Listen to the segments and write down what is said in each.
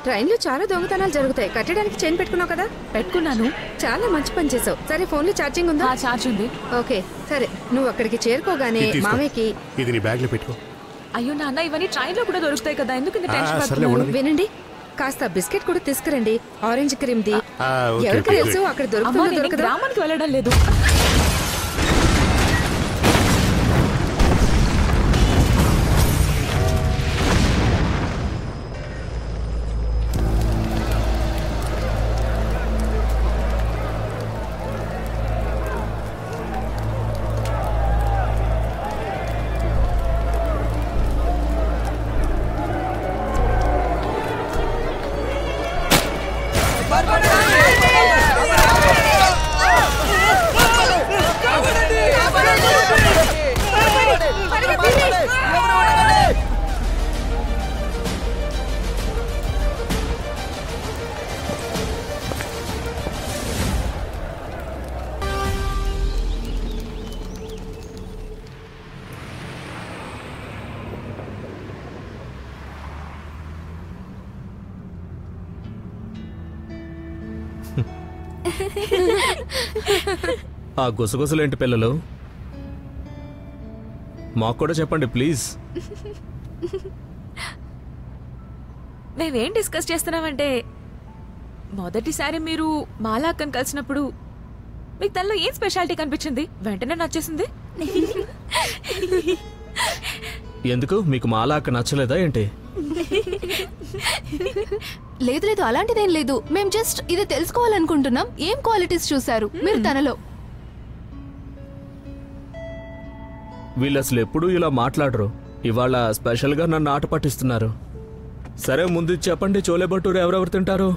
ట్రైన్లో చాలా దొంగతనాలు జరుగుతాయి. కట్టడానికి చైన్ పెట్టుకున్నావు కదా? పెట్టుకున్నాను. చాలా మంచి పని చేసావు. సరే, ఫోన్లో ఛార్జింగ్ ఉందా? ఛార్జ్ ఉంది. ఓకే, సరే, నువ్వు అక్కడికి చేరుకోగానే మామయ్యకి ఇది నీ బ్యాగ్ లో పెట్టుకో. అయ్యో నాన్న, ఇవన్నీ ట్రైన్ లో కూడా దొరుకుతాయి కదా, ఎందుకు ఇంత టెన్షన్ పడుతున్నావు? వినండి, కాస్త బిస్కెట్ కూడా తీసుకురండి, ఆరెంజ్ క్రీమ్ ది. ఎవరికి తెలుసు అక్కడ దొరుకుతుందో. గ్రామానికి వెళ్ళడం లేదు. ఆ గుసగుసలేంటి పిల్లలు? మాకు కూడా చెప్పండి ప్లీజ్. మేమేం డిస్కస్ చేస్తున్నామంటే, మొదటిసారి మీరు మాలా అక్కను కలిసినప్పుడు మీకు తనలో ఏం స్పెషాలిటీ కనిపించింది? వెంటనే నచ్చేసింది. ఎందుకు మీకు మాలా అక్క నచ్చలేదా ఏంటి? లేదు లేదు, అలాంటిదేం లేదు. మేం జస్ట్ ఇది తెలుసుకోవాలనుకుంటున్నాం, ఏం క్వాలిటీస్ చూసారు మీరు తనలో? వీళ్ళు అసలు ఎప్పుడూ ఇలా మాట్లాడరు. ఇవాళ స్పెషల్గా నన్ను ఆట పట్టిస్తున్నారు. సరే, ముందు చెప్పండి, చోలే భటూరే ఎవరెవరు తింటారు?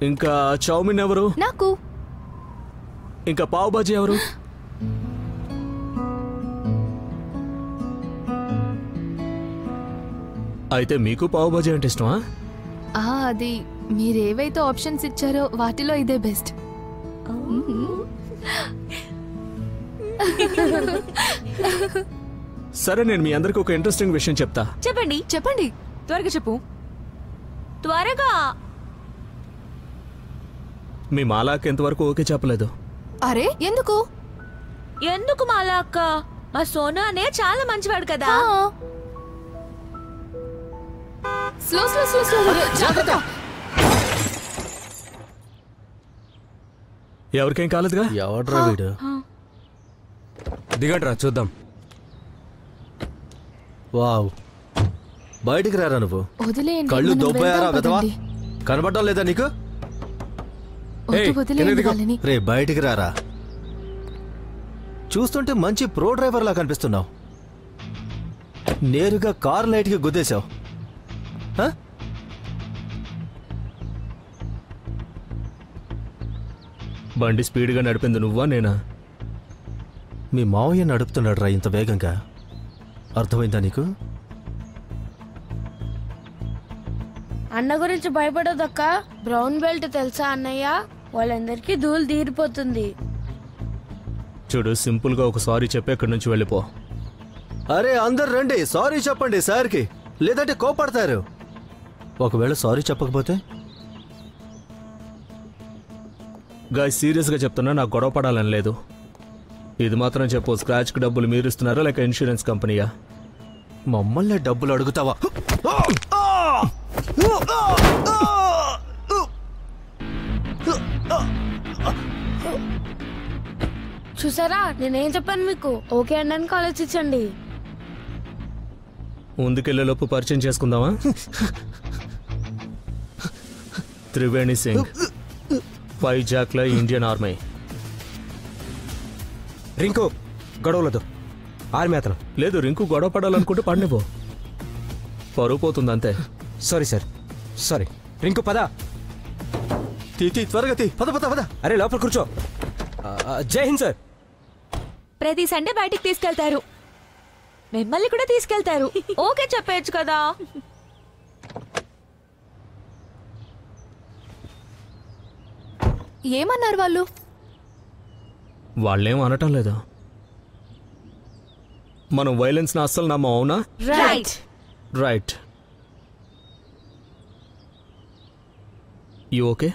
ఇంకా చౌమిన్ ఎవరు? నాకు. ఇంకా పావ్ బాజీ ఎవరు? అయితే మీకు పావ్ బాజీ అంటే ఇష్టమా? అది మీరేవైతే ఆప్షన్స్ ఇచ్చారో వాటిలో ఇదే బెస్ట్. సరే, నేను మీ అందరికి ఒక ఇంట్రెస్టింగ్ విషయం చెప్తా. చెప్పండి చెప్పండి, త్వరగా చెప్పు, త్వరగా. మీ మాలాకి ఎంతవరకు ఓకే చెప్పలేదు. అరే ఎందుకు? ఎందుకు మాలా అక్క? మా సోనా అనే చాలా మంచివాడు కదా. Slow slow slow slow. ఎవరికేం కాలేదుగా? ఎవడ్రా వీడు? దిగండ్రా చూద్దాం. వావ్, బయటికి రారా నువ్వు. కళ్ళు దొబ్బయారా వెదవా? కనబడడం లేదా నీకు? రే బయటికి రారా. చూస్తుంటే మంచి ప్రో డ్రైవర్ లా కనిపిస్తున్నావు. నేరుగా కార్ లైట్ కి గుద్దేశావు. బండి స్పీడ్గా నడిపింది నువ్వా నేనా? మీ మావయ్య నడుపుతున్నాడు రా ఇంత వేగంగా. అర్థమైందా నీకు? అన్న గురించి భయపడదక్క. బ్రౌన్ బెల్ట్ తెలుసా అన్నయ్య? వాళ్ళందరికీ ధూళి తీరిపోతుంది. చూడు, సింపుల్ గా ఒక సారీ చెప్పి ఎక్కడి నుంచి వెళ్ళిపో. అరే అందరు రండి, సారీ చెప్పండి సార్కి, లేదంటే కోపడతారు. ఒకవేళ సారీ చెప్పకపోతే? గాయ్, సీరియస్ గా చెప్తున్నా, నాకు గొడవ పడాలని లేదు. ఇది మాత్రం చెప్పు, స్క్రాచ్ కి డబ్బులు మీరు ఇస్తున్నారా లేక ఇన్సూరెన్స్ కంపెనీయా? మమ్మల్ని డబ్బులు అడుగుతావా? చూసారా, నేనేం చెప్పాను మీకు? ఓకే అనడానికి ఆలోచించండి. ముందుకెళ్లేలోపు పరిచయం చేసుకుందామా? త్రివేణి సింగ్, వైజాగ్ లో ఇండియన్ ఆర్మీ. రింకు గొడవలదు, ఆర్మీ అతను. లేదు, రింకు గొడవ పడాలనుకుంటే పడినిపో, పరువు పోతుంది అంతే. Sorry sir, sorry. రింకు పద, త్వరగా పద పద పద. అరే లోపల కూర్చో. జై హింద్ సార్. ప్రతి సండే బయటికి తీసుకెళ్తారు, మిమ్మల్ని కూడా తీసుకెళ్తారు. ఓకే చెప్పేయచ్చు కదా. ఏమన్నారు వాళ్ళు? వాళ్ళేం అనటం లేదు. మనం వైలెన్స్ ని అస్సలు నమ్మం, అవునా? Right right. You okay?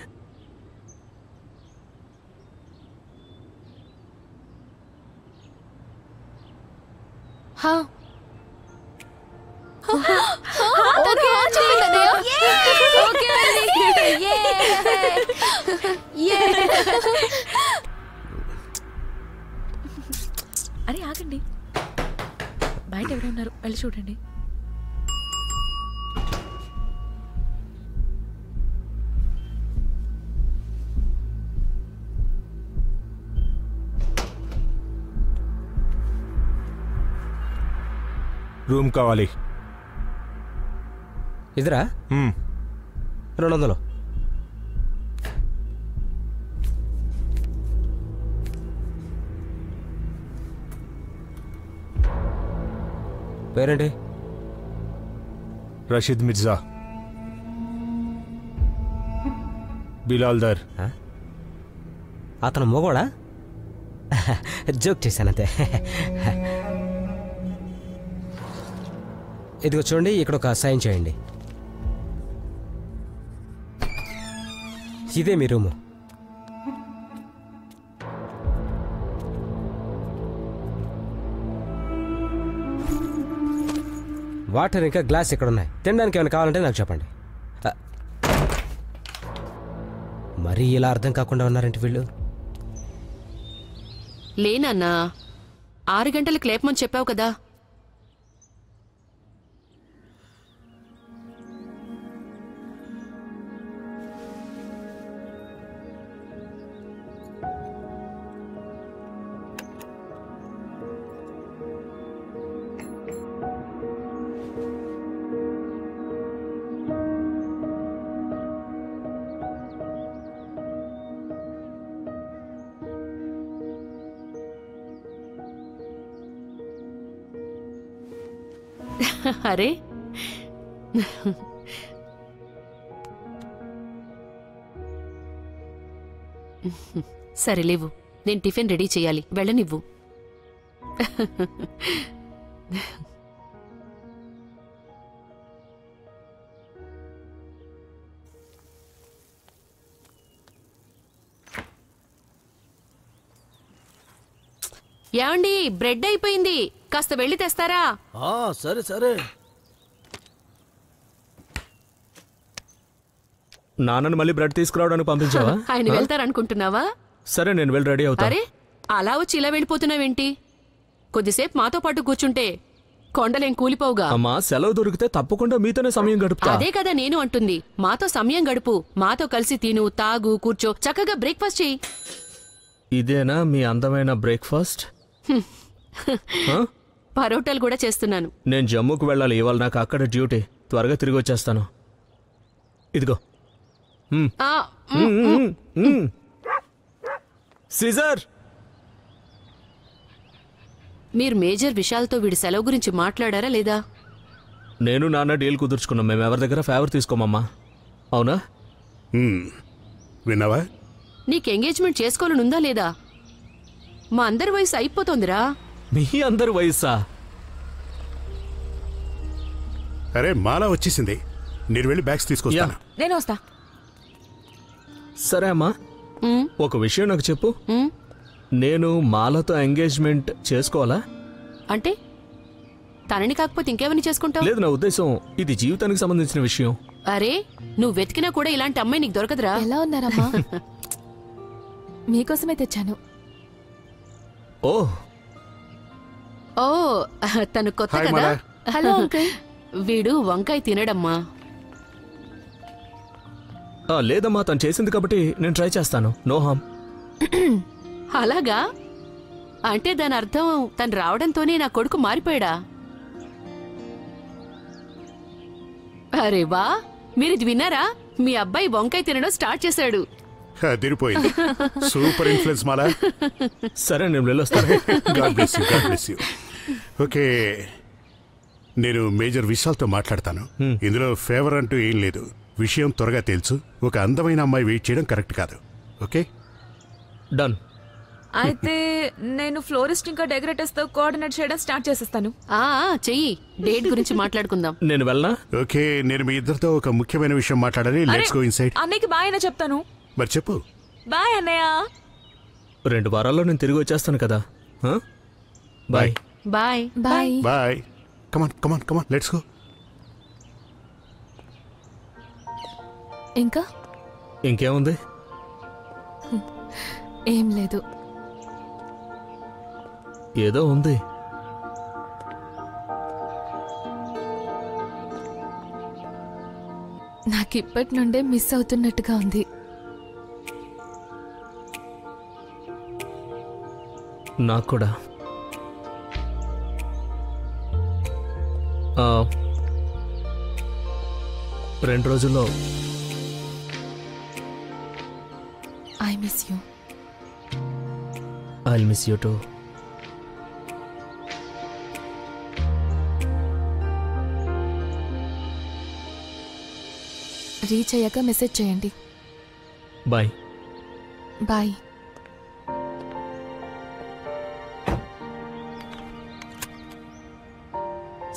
హా ఓకే అండి. ఓకే అండి. అరే ఆగండి, బయట ఎవరు ఉన్నారు వెళ్ళి చూడండి. రూమ్ కావాలి. ఇదిరా 200. పేరేంటి? రషీద్ మిర్జా. బిలాల్దర్. అతను మొగోడా? జోక్ చేశానంతే. ఇదిగో చూడండి, ఇక్కడ ఒక సైన్ చేయండి. ఇదే మీ రూము. వాటర్ ఇంకా గ్లాస్ ఇక్కడ ఉన్నాయి. తినడానికి ఏమైనా కావాలంటే నాకు చెప్పండి. మరీ ఇలా అర్థం కాకుండా ఉన్నారంటే వీళ్ళు. లేనన్నా, 6 గంటలకు లేపమని చెప్పావు కదా. అరే సరే లేవు, నేను టిఫిన్ రెడీ చేయాలి, వెళ్ళనివ్వు. ఏమండి, బ్రెడ్ అయిపోయింది, కాస్త వెళ్ళి తెస్తారా? సరే సరే. నాన్నని మళ్ళీ బ్రెడ్ తీసుకురావడానికి పంపించావా? ఆయన వెళ్తారనుకుంటున్నావా? సరే, నేను వెళ్ళి రెడీ అవుతా. అరే, అలా వచ్చి ఇలా వెళ్ళిపోతున్నావేంటి? కొద్దిసేపు మాతో పాటు కూర్చుంటే కొండలేం కూలిపోవుగా. అమ్మా, సెలవు దొరికితే తప్పకుండా మీతోనే సమయం గడుపుతా. అదే కదా నేను అంటుంది, మాతో సమయం గడుపు, మాతో కలిసి తిను, తాగు, కూర్చో, చక్కగా బ్రేక్ఫాస్ట్ చెయ్యి. ఇదేనా మీ అందమైన బ్రేక్ఫాస్ట్? పరోటాలు కూడా చేస్తున్నాను. నేను జమ్మూకు వెళ్ళాలి, ఇవాళ నాకు అక్కడ డ్యూటీ. త్వరగా తిరిగి వచ్చేస్తాను. ఇదిగో. సీజర్, మీరు మేజర్ విషయాలతో వీడి సెలవు గురించి మాట్లాడారా లేదా? నేను నాన్న డీల్ కుదుర్చుకున్నాం. మేము ఎవరి దగ్గర ఫేవర్ తీసుకోమమ్మా. అవునా? విన్నావా? నీకు ఎంగేజ్మెంట్ చేసుకోవాలనుందా లేదా? మా అందరి వయసు అయిపోతోందిరా. మీ అందరి వయసా? అరే, మాలా వచ్చేసింది, నేను వెళ్ళి బ్యాగ్స్ తీసుకొస్తాను. నేను వస్తా. సరే అమ్మా, ఒక విషయం నాకు చెప్పు. నేను మాలతో ఎంగేజ్మెంట్ చేసుకోవాలా? అంటే తనని కాకపోతే ఇంకెవరిని చేసుకుంటావు? లేదు, నా ఉద్దేశం ఇది జీవితానికి సంబంధించిన విషయం. అరే, నువ్వు వెతికినా కూడా ఇలాంటి అమ్మాయి నీకు దొరకదురా. ఎలా ఉన్నారమ్మా? మీకోసమే తెచ్చాను. ఓ ఓ, తను కొత్త హాయ్ కదా. మాలా. Hello uncle. వీడు వంకాయ తినడమ్మా. లేదమ్మా, తను చేసింది కాబట్టి నేను ట్రై చేస్తాను. No harm. అలాగా? అంటే దాని అర్థం తను రావడంతోనే నా కొడుకు మారిపోయాడా? అరే వా, మీరు ఇది విన్నారా? మీ అబ్బాయి వంకాయ తినడం స్టార్ట్ చేశాడు. అదిరిపోయింది. సూపర్ ఇన్ఫ్లుయెన్స్ మాలా. సరే, నేను వెళ్ళొస్తాను. God bless you, God bless you. Okay, నేను మేజర్ విషయాలతో మాట్లాడతాను. ఇందులో ఫేవర్ అంటూ ఏం లేదు. విషయం త్వరగా తెలుసు. ఒక అందమైన అమ్మాయి వెయిట్ చేయడం కరెక్ట్ కాదు. Okay, done. అయితే నేను ఫ్లోరిస్ట్ ఇంకా డెకరేటర్స్ తో కోఆర్డినేట్ చేయడం స్టార్ట్ చేసేస్తాను. చెయ్యి. డేట్ గురించి మాట్లాడుకుందాం. నేను వెళ్ళనా? ఓకే, నేను మీ ఇద్దరితో ఒక ముఖ్యమైన విషయం మాట్లాడాలి. Let's go inside. అన్నయ్యకి బాయ్ అని చెప్తాను. మరి చెప్పు. బాయ్ అన్నయ్య. 2 వారాల్లో నేను తిరిగి వచ్చేస్తాను కదా. Bye bye bye bye. Come on come on come on, let's go. ఇంకా ఇంకేముంది? ఏం లేదు. ఏదో ఉంది. నాకు ఇప్పటి నుండే మిస్ అవుతున్నట్టుగా ఉంది. నాకు కూడా. 2 రోజుల్లో I miss you. I'll miss you too. Reach అయ్యాక మెసేజ్ చేయండి. Bye bye.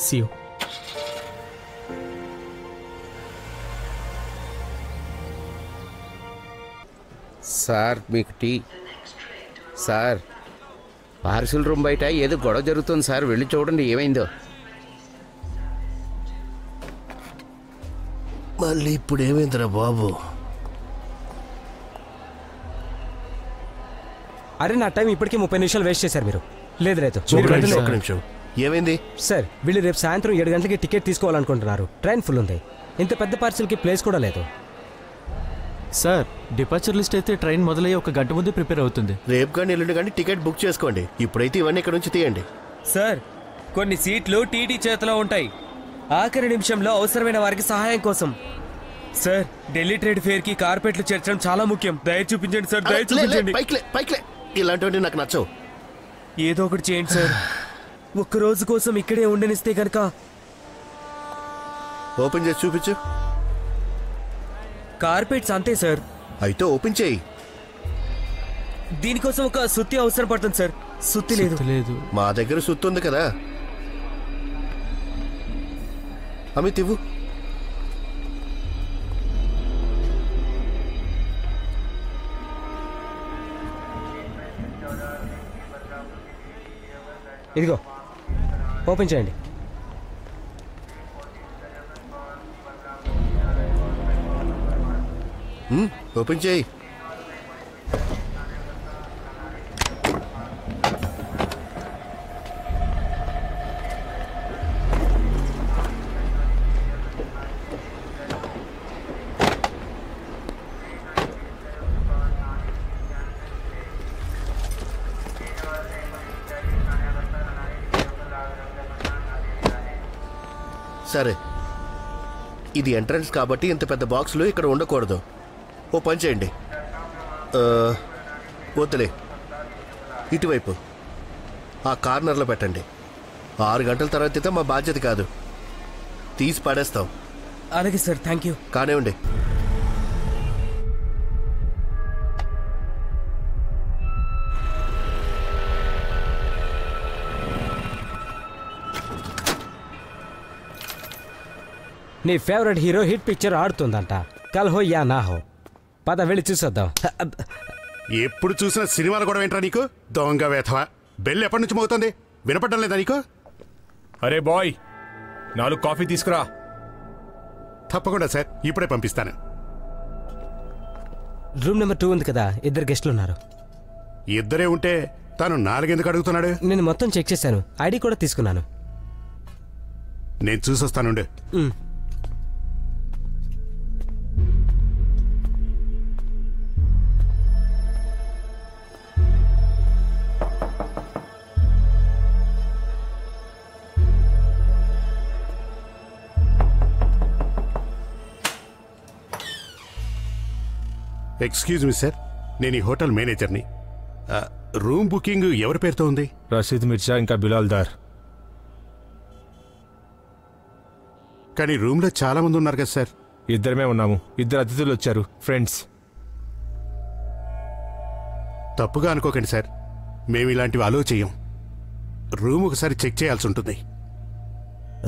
See you. Sir మీకు టీ. సార్ పార్సిల్ రూమ్ బయట ఏదో గొడవ జరుగుతుంది సార్, వెళ్ళి చూడండి ఏమైందో. మళ్ళీ ఇప్పుడు ఏమైందిరా బాబు? అరే నా టైం ఇప్పటికే 30 నిమిషాలు వేస్ట్ చేశారు మీరు. లేదు లేదు, ఒక్క నిమిషం. ఏమైంది సార్? వీళ్ళు రేపు సాయంత్రం 7 గంటలకి టికెట్ తీసుకోవాలనుకుంటున్నారు. ట్రైన్ ఫుల్ ఉంది. ఇంత పెద్ద పార్సిల్కి ప్లేస్ కూడా లేదు. సార్ డిపార్చర్ లిస్ట్ అయితే ట్రైన్ మొదలయ్యి 1 గంట ముందే ప్రిపేర్ అవుతుంది. రేపు కానీ ఎల్లుండి కానీ టికెట్ బుక్ చేసుకోండి. ఇప్పుడైతే ఇవన్నీ ఇక్కడ నుంచి తీయండి. సార్ కొన్ని సీట్లు టీటీ చేతిలో ఉంటాయి. ఆఖరి నిమిషంలో అవసరమైన వారికి సహాయం కోసం. సార్ ఢిల్లీ ట్రేడ్ ఫేర్ కి కార్పెట్లు చేర్చడం చాలా ముఖ్యం. దయ చూపించండి సార్, దయ చూపించండి. పైకిలే. ఇలాంటివన్నీ నాకు నచ్చవు. ఏదో ఒకటి చేయండి సార్. 1 రోజు కోసం ఇక్కడే ఉండనిస్తే కనుక. ఓపెన్ చేసి చూపించు. కార్పెట్స్ అంతే సార్. అయితే ఓపెన్ చేయి. దీనికోసం ఒక సుత్తి అవసరం పడుతుంది సార్. సుత్తి లేదు. మా దగ్గర సుత్తి ఉంది కదా. అమిత్ ఇవ్వు. ఇదిగో ఓపెన్ చేయండి. ఓపెన్ చేయి. సరే, ఇది ఎంట్రన్స్ కాబట్టి ఇంత పెద్ద బాక్సులు ఇక్కడ ఉండకూడదు. ఓ పని చేయండి, వద్దులే, ఇటువైపు ఆ కార్నర్లో పెట్టండి. 6 గంటల తర్వాత అయితే మా బాధ్యత కాదు, తీసి పడేస్తాం. అలాగే సార్, థ్యాంక్ యూ. కానివ్వండి. నీ ఫేవరెట్ హీరో హిట్ పిక్చర్ ఆడుతుందంట. కల్ హో యా నా హో, పద వెళ్ళి చూసొద్దాం. ఎప్పుడు చూసిన సినిమాలు కూడా వింటరా నీకు? దొంగ వేధవా, బెల్ ఎప్పటి నుంచి మోగుతుంది, వినపడ్డం లేదా నీకు? అరే బాయ్, 4 కాఫీ తీసుకురా. తప్పకుండా సార్, ఇప్పుడే పంపిస్తాను. రూమ్ నెంబర్ 2 ఉంది కదా, 2 గెస్టులు ఉన్నారు. ఇద్దరే ఉంటే తను 4 ఎందుకు అడుగుతున్నాడు? నేను మొత్తం చెక్ చేశాను, ఐడి కూడా తీసుకున్నాను. నేను చూసొస్తానుండు. ఎక్స్క్యూజ్ మీ సార్, నేను ఈ హోటల్ మేనేజర్ని. రూమ్ బుకింగ్ ఎవరి పేరుతో ఉంది? రషీద్ మిర్జా ఇంకా బిలాల్ దార్. కానీ రూమ్లో చాలా మంది ఉన్నారు కదా సార్? ఇద్దరమే ఉన్నాము, 2 అతిథులు వచ్చారు, ఫ్రెండ్స్. తప్పుగా అనుకోకండి సార్, మేము ఇలాంటివి అలో చెయ్యం. రూమ్ ఒకసారి చెక్ చేయాల్సి ఉంటుంది.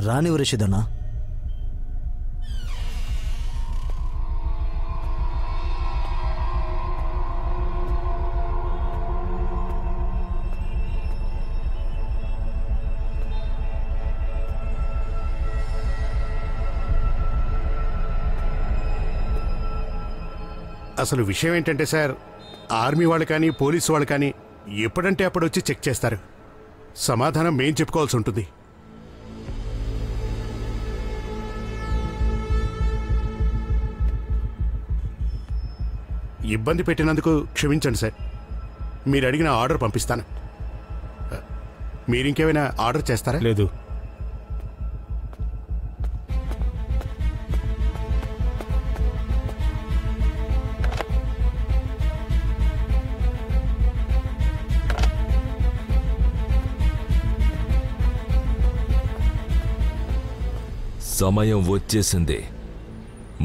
రానివ్వు రషీద్ అన్న. అసలు విషయం ఏంటంటే సార్, ఆర్మీ వాళ్ళు కానీ పోలీసు వాళ్ళు కానీ ఎప్పుడంటే అప్పుడు వచ్చి చెక్ చేస్తారు. సమాధానం మేం చెప్పుకోవాల్సి ఉంటుంది. ఇబ్బంది పెట్టినందుకు క్షమించండి సార్. మీరు అడిగిన ఆర్డర్ పంపిస్తాను. మీరింకేమైనా ఆర్డర్ చేస్తారా? లేదు. సమయం వచ్చేసింది.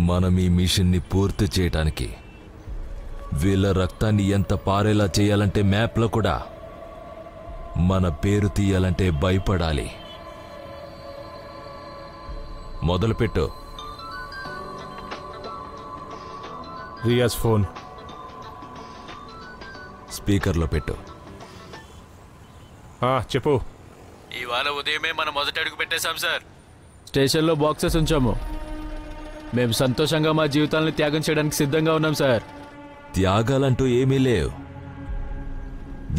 మనం ఈ మిషన్ని పూర్తి చేయటానికి. వీళ్ళ రక్తాన్ని ఎంత పారేలా చేయాలంటే మ్యాప్లో కూడా మన పేరు తీయాలంటే భయపడాలి. మొదలుపెట్టు. రియాజ్ ఫోన్ స్పీకర్లో పెట్టు. చెప్పు. ఇవాళ ఉదయమే మనం మొదటి అడుగు పెట్టేశాం సార్. స్టేషన్లో బాక్సెస్ ఉంచాము. మేము సంతోషంగా మా జీవితాలను త్యాగం చేయడానికి సిద్ధంగా ఉన్నాం సార్. త్యాగాలంటూ ఏమీ లేవు.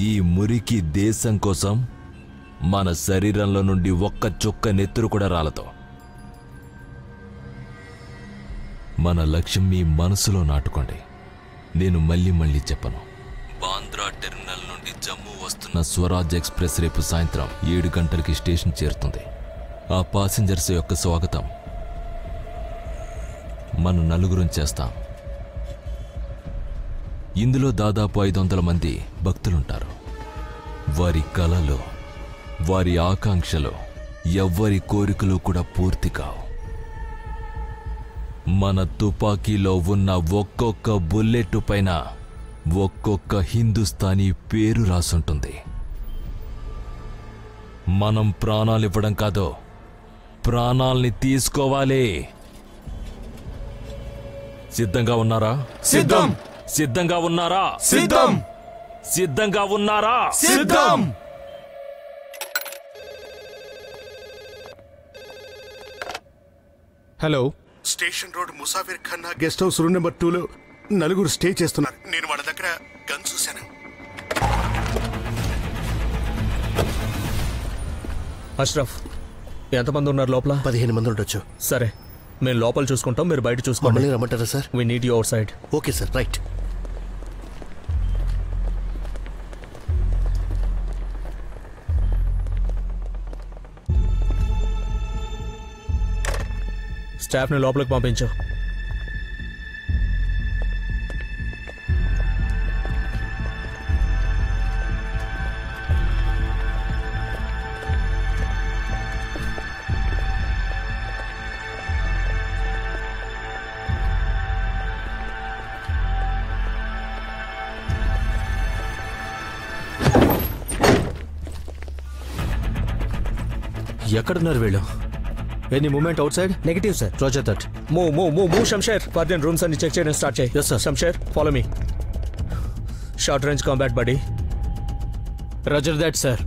ఈ మురికి దేశం కోసం మన శరీరంలో నుండి ఒక్క చుక్క నెత్తురు కూడా రాలతో. మన లక్ష్యం మీ మనసులో నాటుకోండి. నేను మళ్ళీ మళ్ళీ చెప్పను. బాంద్రా టెర్మినల్ నుండి జమ్మూ వస్తున్న స్వరాజ్ ఎక్స్ప్రెస్ రేపు సాయంత్రం 7 గంటలకి స్టేషన్ చేరుతుంది. ఆ పాసింజర్స్ యొక్క స్వాగతం మనం నలుగురం చేస్తాం. ఇందులో దాదాపు 500 మంది భక్తులుంటారు. వారి కలలు, వారి ఆకాంక్షలు, ఎవ్వరి కోరికలు కూడా పూర్తి కావు. మన తుపాకీలో ఉన్న ఒక్కొక్క బుల్లెట్ పైన ఒక్కొక్క హిందుస్థానీ పేరు రాసుంటుంది. మనం ప్రాణాలివ్వడం కాదు, ప్రాణాల్ని తీసుకోవాలి. సిద్ధంగా ఉన్నారా? సిద్ధం. సిద్ధంగా ఉన్నారా? సిద్ధం. సిద్ధంగా ఉన్నారా? సిద్ధం. Hello, station road Musafir Khanna guest house room number 2లో నలుగురు స్టే చేస్తున్నారు. నేను వాళ్ళ దగ్గర గన్ చూశాను. అష్రఫ్, ఎంతమంది ఉన్నారు లోపల? 15 మంది ఉండొచ్చు. సరే, మేము లోపల చూసుకుంటాం, మీరు బయట చూసుకోండి. రమ్మంటారా sir? We need you outside. Okay sir, right. స్టాఫ్ని లోపలికి పంపించు. ఎక్కడున్నారు వీళ్ళు? Any moment outside? Negative sir. Roger that. Move Shamsher. Further rooms అన్ని చెక్ చేయడం స్టార్ట్ చేయి. Yes sir. Shamsher, follow me. Short range combat buddy. Roger that sir.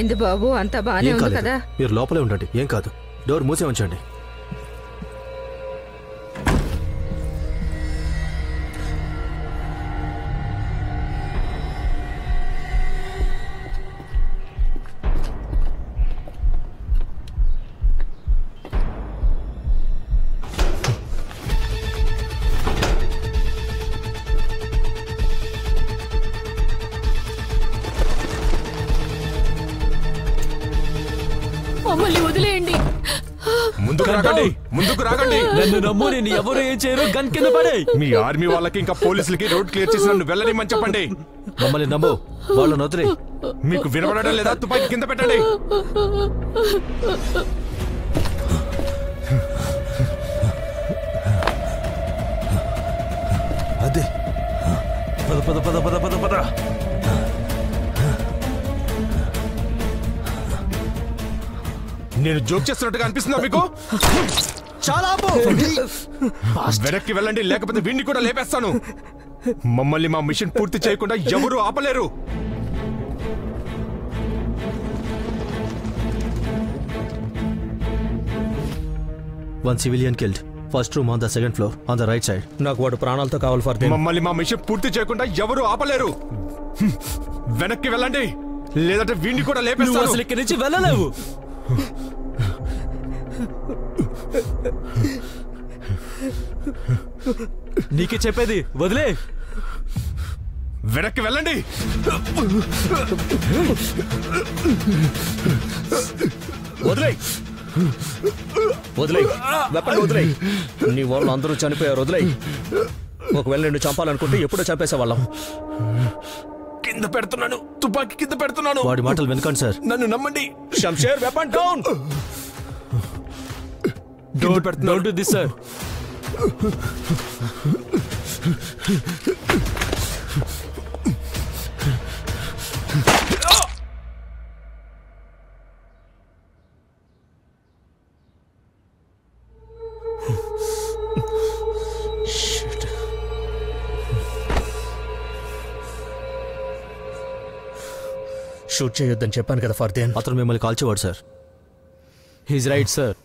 ఏమైంది బాబు? అంతా బానే ఏం ఉంది కాలేదు. కదా? మీరు లోపలే ఉండండి, ఏం కాదు. డోర్ మూసే ఉంచండి. మమ్మల్ని వదిలేయండి. ముందుకు రాకండి, ముందుకు రాకండి. నన్ను నమ్ము, నేను ఎవరు ఏం చేయరు. గన్ కింద పడే. మీ ఆర్మీ వాళ్ళకి ఇంకా పోలీసులకి రోడ్ క్లియర్ చేసి నన్ను వెళ్ళనిమని చెప్పండి. మమ్మల్ని నమ్ము, వాళ్ళని వదిలే. మీకు వినపడడం లేదా? తుపాకీ కింద పెట్టండి. అదే పద పద పద పద పద పద. నేను జోక్ చేస్తున్నట్టుగా అనిపిస్తుందా మీకు? చాలా వెనక్కి వెళ్ళండి, లేకపోతే వీడిని కూడా లేపేస్తాను. మమ్మల్ని మా మిషన్ పూర్తి చేయకుండా ఎవరు ఆపలేరు. One civilian killed. First room on the second floor, on the right side. నాకు వాడు ప్రాణాలతో కావాలి ఫర్ దేమ్. మమ్మల్ని మా మిషన్ పూర్తి చేయకుండా ఎవరు ఆపలేరు. వెనక్కి వెళ్ళండి, లేదంటే వీడిని కూడా లేపేస్తాను. అసలు ఇక్కడి నుంచి వెళ్ళలేవు. నీకే చెప్పేది, వదిలే. వెనక్కి వెళ్ళండి. వదిలే వదిలే, వెపన్ వదిలే. నీ వాళ్ళు అందరూ చనిపోయారు, వదిలే. ఒకవేళ నిన్ను చంపాలనుకుంటే ఎప్పుడో చంపేసేవాళ్ళం. కింద పెడుతున్నాను, తుపాకీ కింద పెడుతున్నాను. వాడి మాటలు వినకండి సార్. నన్ను నమ్మండి. Shamsher, weapon down. Don't do this, sir. Shoot చేయొద్దని చెప్పాను కదా ఫర్దేన్. అతను మిమ్మల్ని కాల్చేవాడు sir. He's right sir.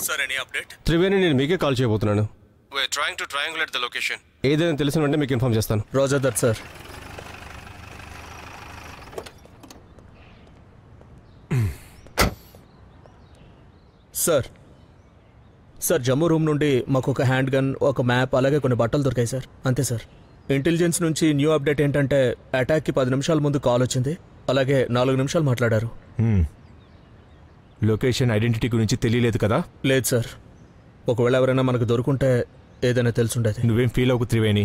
Sir, any update? Triveni, నేను మీకే కాల్ చేయబోతున్నాను. We're trying to triangulate the location. ఏదైనా తెలిసిన వెంటనే మీకు ఇన్ఫార్మ్ చేస్తాను. Roger that sir. Sir sir, Jammu room నుండి మాకు ఒక హ్యాండ్ గన్, ఒక మ్యాప్, అలాగే కొన్ని బట్టలు దొరికాయి సార్. అంతే సార్. ఇంటెలిజెన్స్ నుంచి న్యూ అప్డేట్ ఏంటంటే అటాక్కి 10 నిమిషాల ముందు కాల్ వచ్చింది, అలాగే 4 నిమిషాలు మాట్లాడారు. లొకేషన్ ఐడెంటిటీ గురించి తెలియలేదు కదా? లేదు సార్. ఒకవేళ ఎవరైనా మనకు దొరుకుంటే ఏదైనా తెలుసుండేది. నువ్వేం ఫీల్ అవ్వకు Triveni.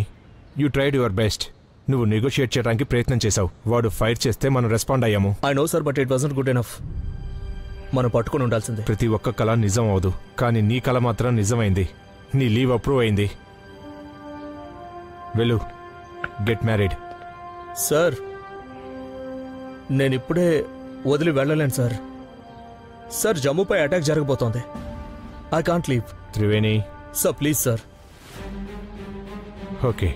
You tried your best. నువ్వు నెగోషియేట్ చేయడానికి ప్రయత్నం చేశావు. వాడు ఫైర్ చేస్తే మనం రెస్పాండ్ అయ్యాము. I know sir, but it wasn't good enough. మనం పట్టుకుని ఉండాల్సిందే. ప్రతి ఒక్క కళ నిజం అవదు, కానీ నీ కళ మాత్రం నిజమైంది. నీ లీవ్ అప్రూవ్ అయింది. వెళ్ళు, గెట్ మ్యారీడ్. సార్, నేను ఇప్పుడే వదిలి వెళ్ళలేను సార్. సార్, జమ్మూపై అటాక్ జరగబోతోంది. I can't leave. Triveni sir, please sir. Okay.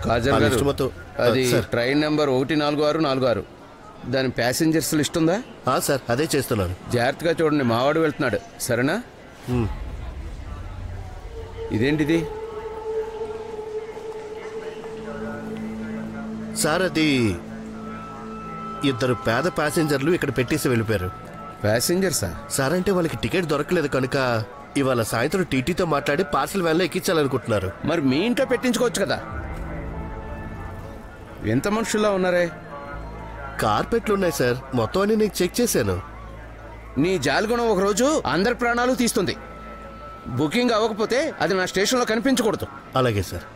Kajal గారు, అది ట్రైన్ నెంబర్ 14646. దాని ప్యాసింజర్స్ లిస్ట్ ఉందా? సార్, అదే చేస్తున్నాను. జాగ్రత్తగా చూడండి, మావాడు వెళ్తున్నాడు. సరేనా? ఇదేంటిది? సార్, అది ఇద్దరు పేద ప్యాసింజర్లు ఇక్కడ పెట్టేసి వెళ్ళిపోయారు. ప్యాసింజర్సా? సార్, అంటే వాళ్ళకి టికెట్ దొరకలేదు కనుక ఇవాళ సాయంత్రం టీటీతో మాట్లాడి పార్సల్ వ్యాన్లో ఎక్కించాలనుకుంటున్నారు. మరి మీ ఇంట్లో పెట్టించుకోవచ్చు కదా. ఎంత మనుషుల్లా ఉన్నారే? కార్పెట్లు ఉన్నాయి సార్, మొత్తం అన్ని నేను చెక్ చేశాను. నీ జాలిగుణం ఒకరోజు అందరి ప్రాణాలు తీస్తుంది. బుకింగ్ అవ్వకపోతే అది నా స్టేషన్లో కనిపించకూడదు. అలాగే సార్.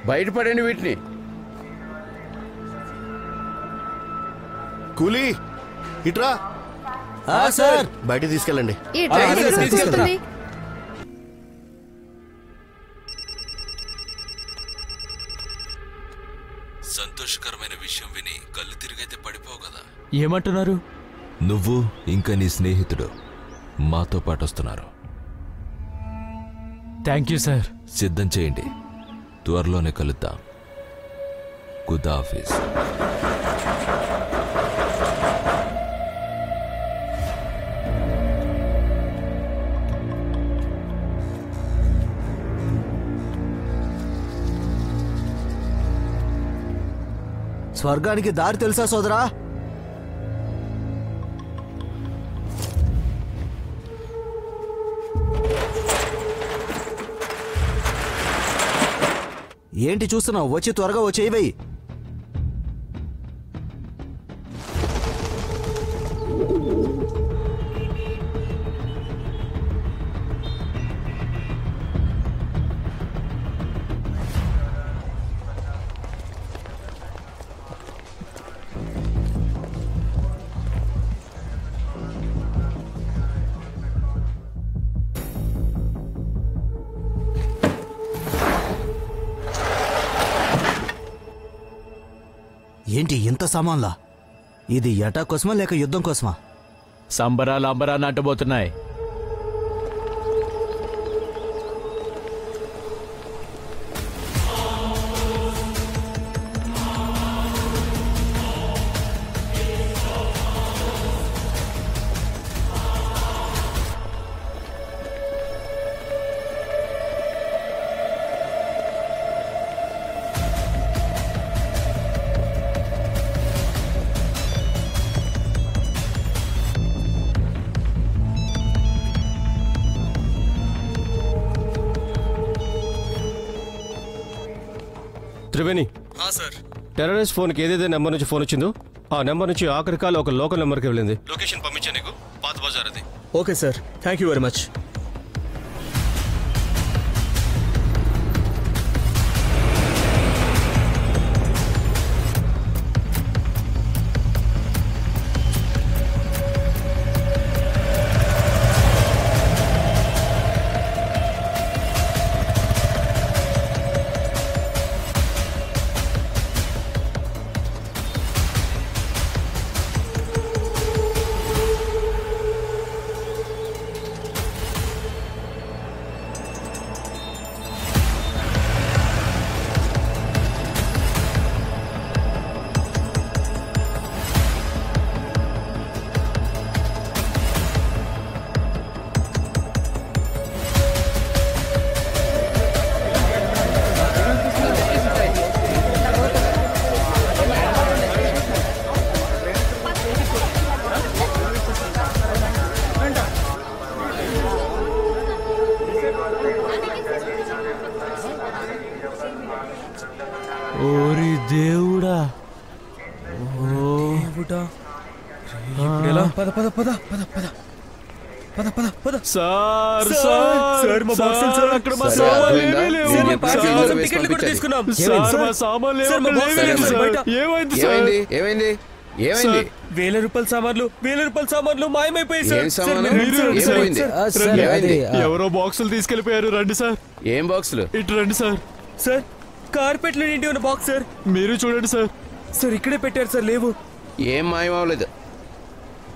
బయటపడండి వీటిని. కూలీ ఇట్రా. సార్ బయట తీసుకెళ్ళండి. ఈ డ్రైవర్ ఎవరు తీసుకెళ్తుంది? సంతోషకరమైన విషయం విని కళ్ళు తిరిగైతే పడిపోవు కదా. ఏమంటున్నారు? నువ్వు ఇంకా నీ స్నేహితుడు మాతో పాటు వస్తున్నారు. Thank you sir. సిద్ధం చేయండి, త్వరలోనే కలుద్దాం. ఖుదాఫీజ్. స్వర్గానికి దారి తెలుసా సోదరా? ఏంటి చూస్తున్నావు? వచ్చి త్వరగా వచ్చేయి. ఏంటి ఇంత సామాన్లా? ఇది ఎటా కోసమా లేక యుద్ధం కోసమా? సంబరాలు అంబరాన్ని అంటబోతున్నాయి. త్రివేణి, టెర్రరిస్ట్ ఫోన్కి ఏదైతే నెంబర్ నుంచి ఫోన్ వచ్చిందో ఆ నెంబర్ నుంచి ఆఖరి కాల్ ఒక లోకల్ నెంబర్కి వెళ్ళింది. లొకేషన్ పంపించా నీకు. పాత బజార్ అది. Okay sir, thank you very much. ఓరి దేవుడా. పద పద పద పద పద పద పద పద. సార్ సార్ మా బాక్సులు సార్, అక్కడ మా సామాన్లు ఏమీ లేవు. సార్ మా పార్సల్ టికెట్లు కూడా తీసుకున్నాం. సార్ మా సామాన్లు ఏమైంది సార్? ఏమైంది? ₹1000 సామాన్లు మాయమైపోయాయి సార్. ఎవరో బాక్సులు తీసుకెళ్లిపోయారు. రండి సార్. ఏం బాక్సులు? ఇటు రండి సార్. సార్ కార్పెట్లో నిండి ఉన్న బాక్స్ సార్. మీరు చూడండి సార్. సార్ ఇక్కడే పెట్టారు సార్. లేవు. ఏం మాయమవలేదు.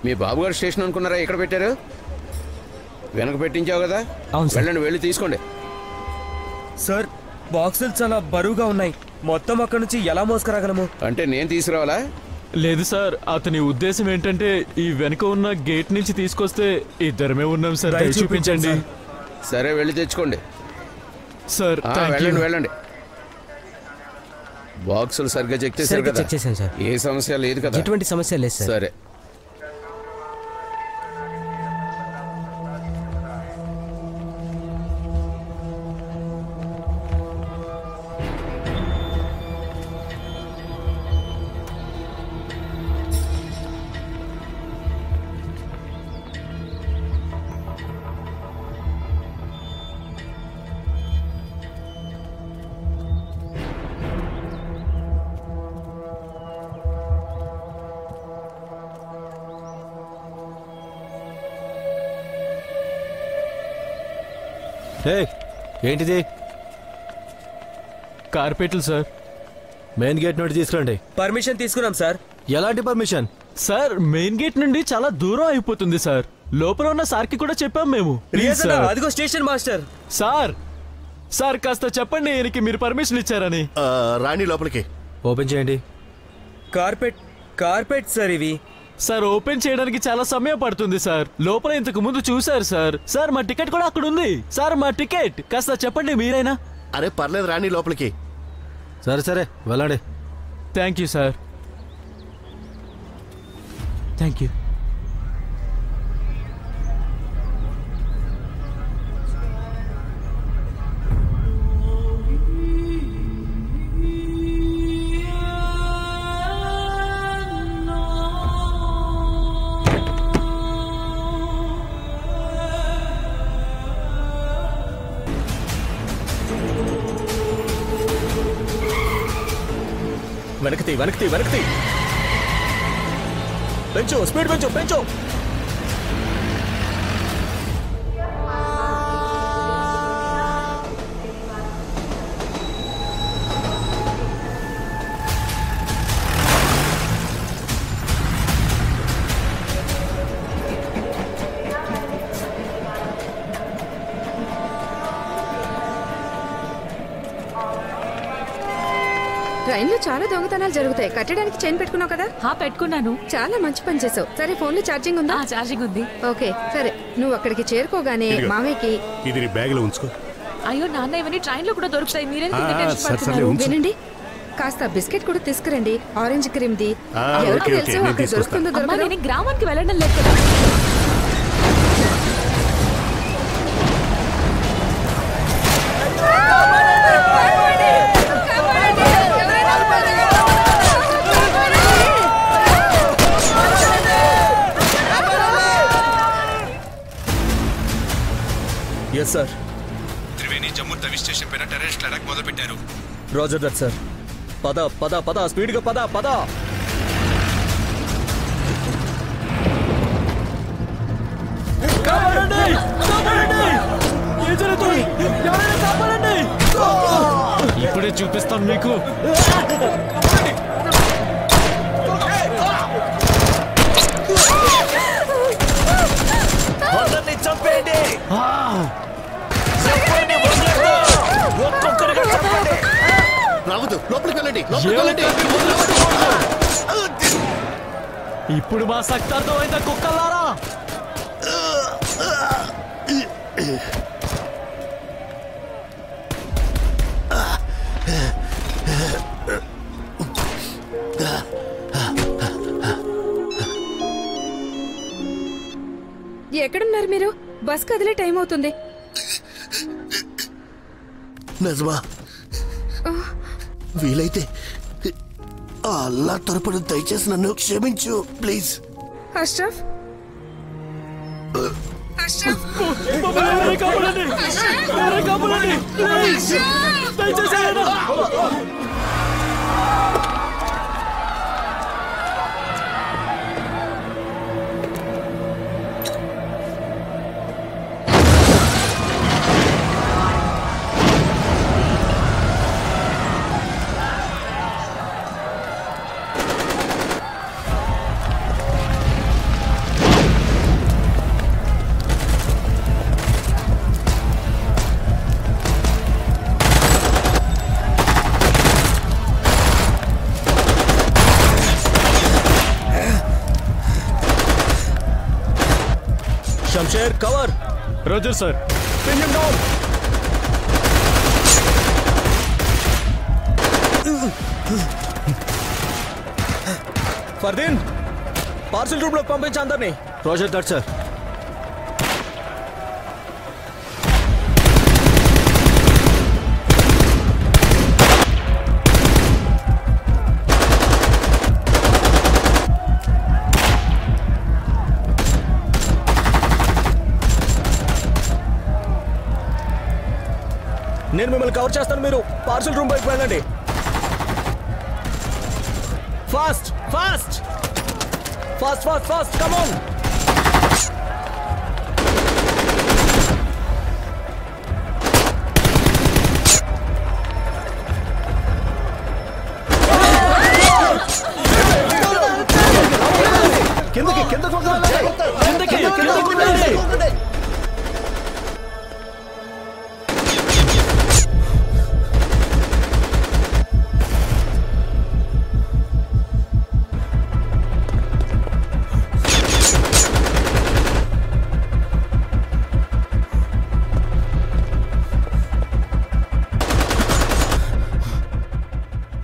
మీ బాబుగారు స్టేషన్ అనుకున్నారా? ఎక్కడ పెట్టారు? వెనక పెట్టించావు కదా. వెళ్ళండి, వెళ్ళి తీసుకోండి. సార్ బాక్సులు చాలా బరువుగా ఉన్నాయి. మొత్తం అక్కడ నుంచి ఎలా మోసుకురాగలము? అంటే నేను తీసుకురావాలా? లేదు సార్, అతని ఉద్దేశం ఏంటంటే ఈ వెనక ఉన్న గేట్ నుంచి తీసుకొస్తే ఇద్దరమే ఉన్నాం సార్. చూపించండి. సరే వెళ్ళి తెచ్చుకోండి సార్. వెళ్ళండి వెళ్ళండి. బాక్సులు సరిగ్గా చెక్ చేశారు కదా? ఏ సమస్య లేదు కదా? ఎటువంటి సమస్య లేదు సార్. సరే. ఏంటిది? కార్పెట్లు సార్. మెయిన్ గేట్ నుండి తీసుకురండి. పర్మిషన్ తీసుకున్నాం సార్. ఎలాంటి పర్మిషన్? సార్ మెయిన్ గేట్ నుండి చాలా దూరం అయిపోతుంది సార్. లోపల ఉన్న సార్కి కూడా చెప్పాం మేము. అదిగో స్టేషన్ మాస్టర్. సార్ కాస్త చెప్పండి ఈయనకి మీరు పర్మిషన్ ఇచ్చారని. రాణి లోపలికి ఓపెన్ చేయండి. కార్పెట్ సార్ ఇవి. సార్ ఓపెన్ చేయడానికి చాలా సమయం పడుతుంది సార్. లోపల ఇంతకు ముందు చూసారు సార్. సార్ మా టికెట్ కూడా అక్కడ ఉంది సార్. మా టికెట్ కాస్త చెప్పండి మీరైనా. అరే పర్లేదు రాణి లోపలికి. సరే వెళ్ళండి. Thank you sir. Thank you. వెనక్కి పెంచు, స్పీడ్ పెంచు. ట్రైన్లో చాలా దొంగతనాలు జరుగుతాయి. కట్టడానికి చైన్ పెట్టుకున్నావు కదా? పెట్టుకున్నాను. చాలా మంచి పని చేసావు. సరే ఫోన్ లో ఛార్జింగ్ ఉందా? ఛార్జింగ్ ఉంది. ఓకే సరే, నువ్వు అక్కడికి చేరుకోగానే మామయ్యకి ఇది నీ బ్యాగ్ లో ఉంచుకో. అయ్యో నాన్న, ఇవన్నీ ట్రైన్ లో కూడా దొరుకుతాయి. వినండి, కాస్త బిస్కెట్ కూడా తీసుకురండి. Orange cream the. ఎవరికి తెలుసు అక్కడ దొరుకుతుందో దొరకదో. నేను గ్రామానికి వెళ్ళడం లేదు కదా. Yes sir. Triveni Jammu Tawi station పైన టెర్రరిస్ట్ అటాక్ మొదలు పెట్టారు. Roger that sir. పద స్పీడ్గా పద. ఇప్పుడే చూపిస్తాను మీకు. చంపేయండి. రావద్దు, లోపలికి వెళ్ళండి. ఇప్పుడు మా సక్తార్థం అయితే కుక్కలారా. ఎక్కడున్నారు మీరు? బస్ కదిలే టైం అవుతుంది. నజ్మా, వీలైతే ఆ అల్లా తరపున దయచేసి నన్ను క్షమించు please. Ashraf, Shamsher cover. Roger sir. Pin him down. Fardeen, parcel room लोग पंपिंच अंदर नहीं. Roger that sir. నేను మిమ్మల్ని కవర్ చేస్తాను. మీరు పార్సల్ రూమ్ బయటకు వెళ్ళండి. Fast fast fast fast fast come on.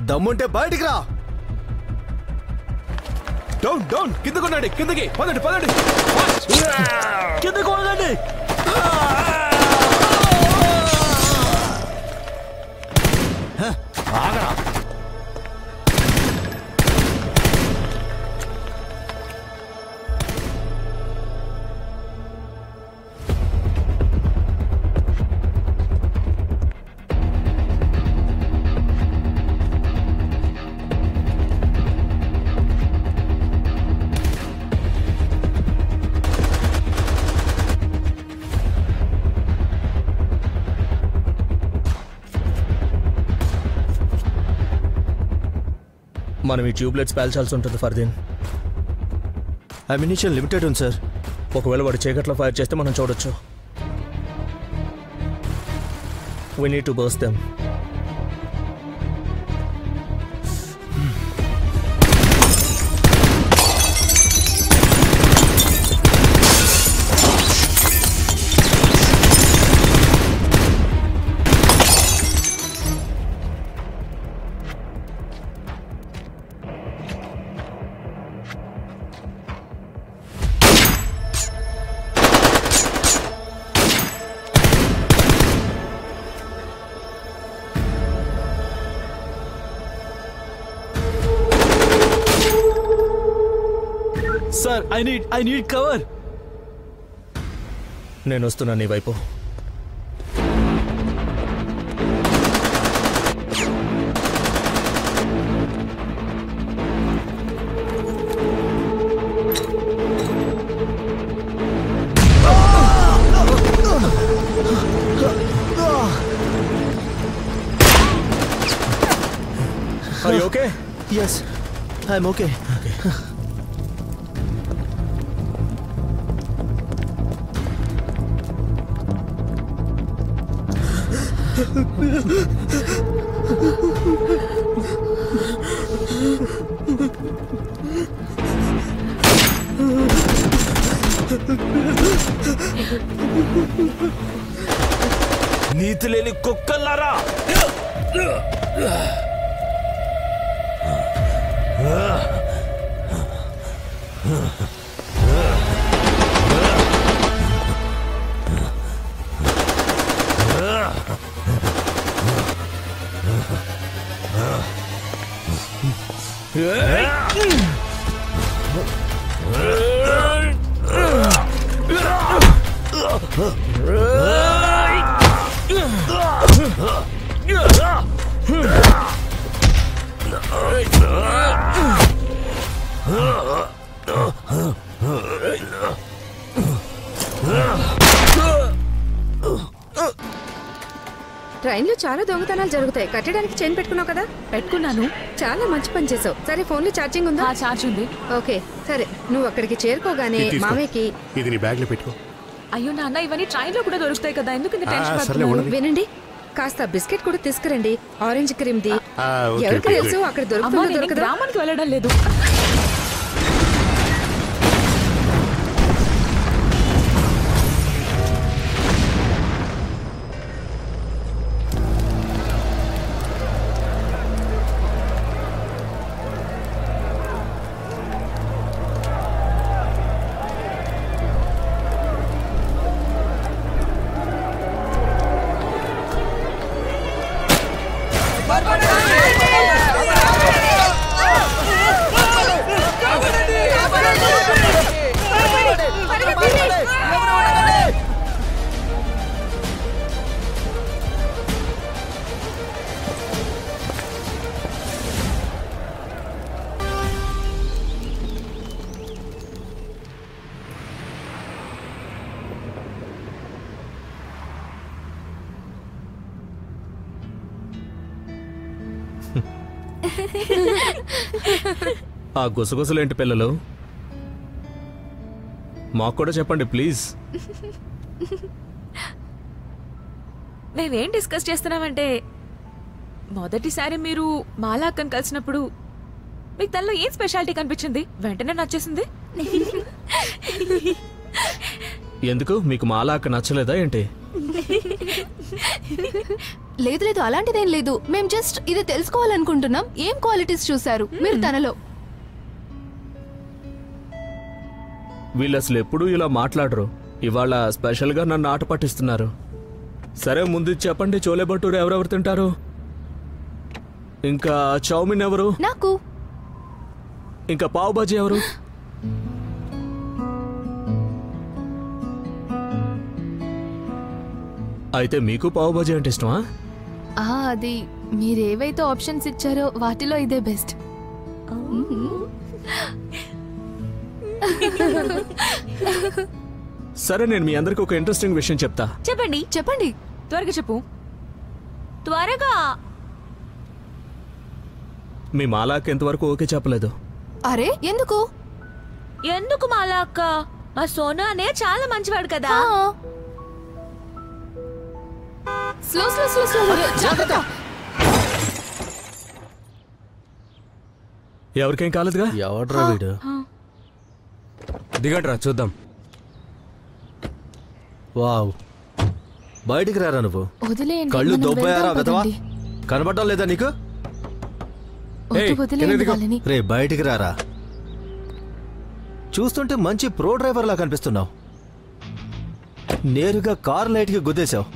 దమ్ముంటే బయటికి రా. డౌన్ డౌన్ కిందకు ఉండండి. కిందకి పదండి పదండి. కిందకు ఉండండి. ఆగరా. మనం ఈ ట్యూబ్లెట్స్ పేల్చాల్సి ఉంటుంది ఫర్దీన్. అమ్యునిషన్ లిమిటెడ్ ఉంది సార్. ఒకవేళ వాడు చీకట్లో ఫైర్ చేస్తే మనం చూడొచ్చు. We need to burst them. Sir I need cover. నేను వస్తున్నాను నీ వైపు. Are you okay? Yes, I'm okay. నీతి లేని కుక్కల్లారా. ట్రైన్లో చాలా దొంగతనాలు జరుగుతాయి. కట్టడానికి చైన్ పెట్టుకున్నావు కదా? పెట్టుకున్నాను. చాలా మంచి పని చేసావు. సరే ఫోన్లో ఛార్జింగ్ ఉందా? ఛార్జ్ ఉంది. ఓకే సరే, నువ్వు అక్కడికి చేరుకోగానే మామయ్యకి ఇది నీ బ్యాగ్ లో పెట్టుకో. అయ్యో నాన్న, ఇవన్నీ ట్రైన్ లో కూడా దొరుకుతాయి కదా, ఎందుకు ఇంత టెన్షన్ సర్లే, పడుతున్నారు? ఉండని. వినండి, కాస్త బిస్కెట్ కూడా తీసుకురండి. Orange cream the. ఓకే, ఎవరికి ఓకే, తెలుసు ఓకే. అక్కడ అమ్మా, దొరుకుతుందో నేను దొరకదా? గ్రామానికి వెళ్ళడం లేదు. ఆ గుసగుసలేంటి పిల్లలు? మాకు కూడా చెప్పండి ప్లీజ్. మేమేం డిస్కస్ చేస్తున్నామంటే మొదటిసారి మీరు మాలా అక్కను కలిసినప్పుడు మీకు తనలో ఏం స్పెషాలిటీ కనిపించింది? వెంటనే నచ్చేసింది. ఎందుకు మీకు మాలా అక్క నచ్చలేదా ఏంటి? లేదు లేదు అలాంటిదేం లేదు. మేం జస్ట్ ఇది తెలుసుకోవాలనుకుంటున్నాం. ఏం క్వాలిటీస్ చూసారు మీరు తనలో? వీళ్ళు అసలు ఎప్పుడూ ఇలా మాట్లాడరు. ఇవాళ స్పెషల్గా నన్ను ఆట పట్టిస్తున్నారు. సరే ముందు చెప్పండి, చోలే భటూరే ఎవరెవరు తింటారు? ఇంకా చౌమిన్ ఎవరు? నాకు. ఇంకా పావ్ బాజీ ఎవరు? అయితే మీకు పావ్ బాజీ అంటే ఇష్టమా? అది మీరేవైతే ఆప్షన్స్ ఇచ్చారో వాటిలో ఇదే బెస్ట్. సరే నేను మీ అందరికి ఒక ఇంట్రెస్టింగ్ విషయం చెప్తా. చెప్పండి చెప్పండి, త్వరగా చెప్పు, త్వరగా. మీ మాలాకి ఎంతవరకు ఓకే చెప్పలేదు. అరే ఎందుకు? ఎందుకు మాలా అక్క? మా సోనా అనే చాలా మంచివాడు కదా. స్లో స్లో స్లో స్లో జాగ్రత్త. ఎవరికేం కాలేదుగా? ఎవడ్రా వీడు? దిగండ్రా చూద్దాం. వావ్, బయటికి రారా నువ్వు. వదిలేయండి, కళ్ళు మనం దొబ్బయారా వెళ్దాం వెదవా? పదండి. కనబడటం లేదా నీకు? వదిలేయండి వాళ్ళని. రే బయటికి రారా. చూస్తుంటే మంచి ప్రో డ్రైవర్ లా కనిపిస్తున్నావు. నేరుగా కార్ లైట్ కి గుద్దేశావు.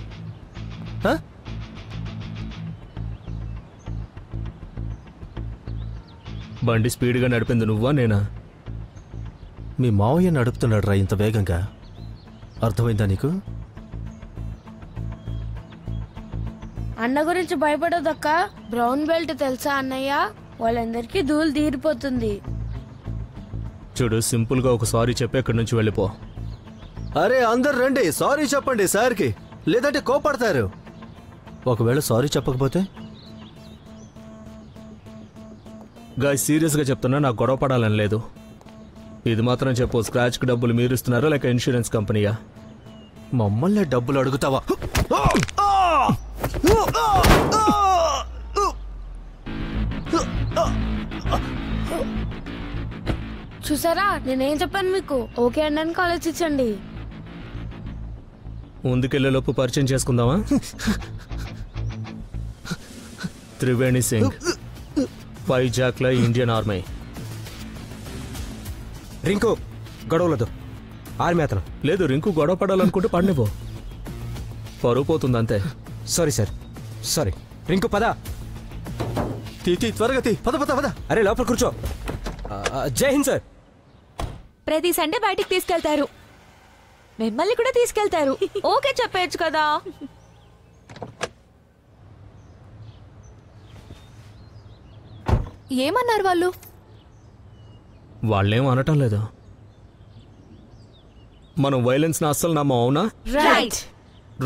బండి స్పీడ్గా నడిపింది నువ్వా నేనా? మీ మావయ్య నడుపుతున్నాడు రా ఇంత వేగంగా. అర్థమైందా నీకు? అన్న గురించి భయపడదక్క. బ్రౌన్ బెల్ట్ తెలుసా అన్నయ్య? వాళ్ళందరికీ ధూళి తీరిపోతుంది. చూడు, సింపుల్ గా ఒక సారీ చెప్పి ఇక్కడి నుంచి వెళ్ళిపో. అరే అందరు రండి, సారీ చెప్పండి సార్కి, లేదంటే కోపడతారు. ఒకవేళ సారీ చెప్పకపోతే? గాయ్ సీరియస్ గా చెప్తున్నా, నాకు గొడవ పడాలని లేదు. ఇది మాత్రం చెప్పు, స్క్రాచ్ కి డబ్బులు మీరు ఇస్తున్నారా లేక ఇన్సూరెన్స్ కంపెనీయా? మమ్మల్ని డబ్బులు అడుగుతావా? చూసారా, నేనేం చెప్పాను మీకు? ఓకే అన్నానికి ఆలోచించండి. ముందుకెళ్లేలోపు పరిచయం చేసుకుందామా? త్రివేణి సింగ్, వైజాగ్లో ఇండియన్ ఆర్మీ. రింకు గొడవలదు, ఆర్మీ అతను. లేదు, రింకు గొడవ పడాలనుకుంటే పడినిపో, పరువు పోతుంది అంతే. Sorry sir, sorry. రింకు పద. త్వరగా పద పద పద. అరే లోపల కూర్చో. జై హింద్ సార్. ప్రతి సండే బయటికి తీసుకెళ్తారు, మిమ్మల్ని కూడా తీసుకెళ్తారు. ఓకే చెప్పేయచ్చు కదా. ఏమన్నారు వాళ్ళు? వాళ్ళేం అనటం లేదు. మనం వైలెన్స్ ని అస్సలు నమ్మం, అవునా? Right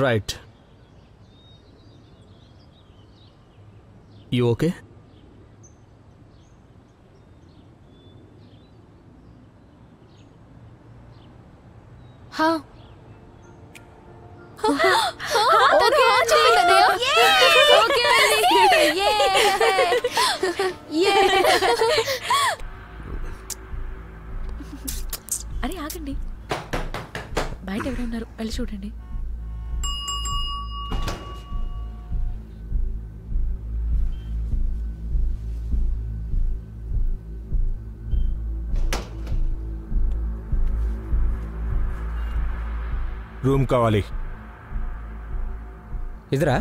right. You okay? హా అరే ఆగండి, బయట ఎవరున్నారు వెళ్ళి చూడండి. రూమ్ కావాలి. ఇదిరా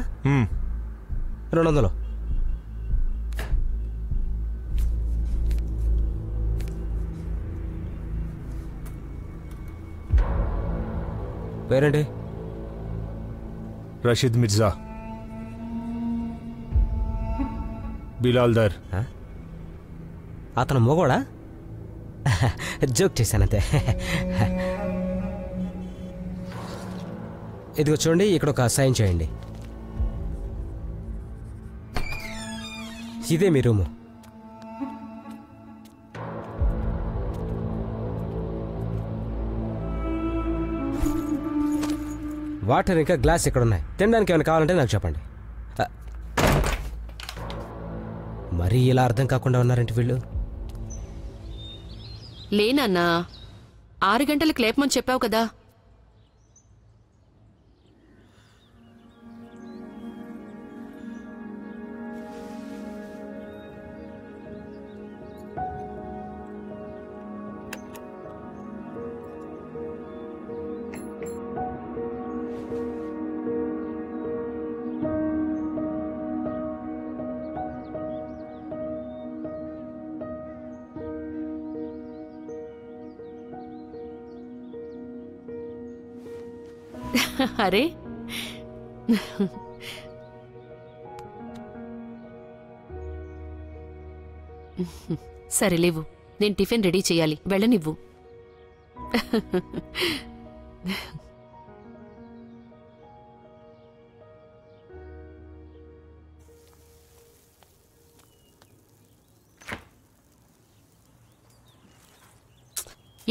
200. పేరేంటి? రషీద్ మిర్జా. బిలాల్దర్. అతను మొగోడా? జోక్ చేశానంతే. ఇదిగో చూడండి, ఇక్కడ ఒక సైన్ చేయండి. ఇదే మీ రూము. వాటర్ ఇంకా గ్లాస్ ఇక్కడ ఉన్నాయి. తినడానికి ఏమైనా కావాలంటే నాకు చెప్పండి. మరీ ఇలా అర్థం కాకుండా ఉన్నారంటే వీళ్ళు. లేనన్నా 6 గంటలకు లేపమని చెప్పావు కదా. అరే సరే లేవు, నేను టిఫిన్ రెడీ చేయాలి, వెళ్ళనివ్వు.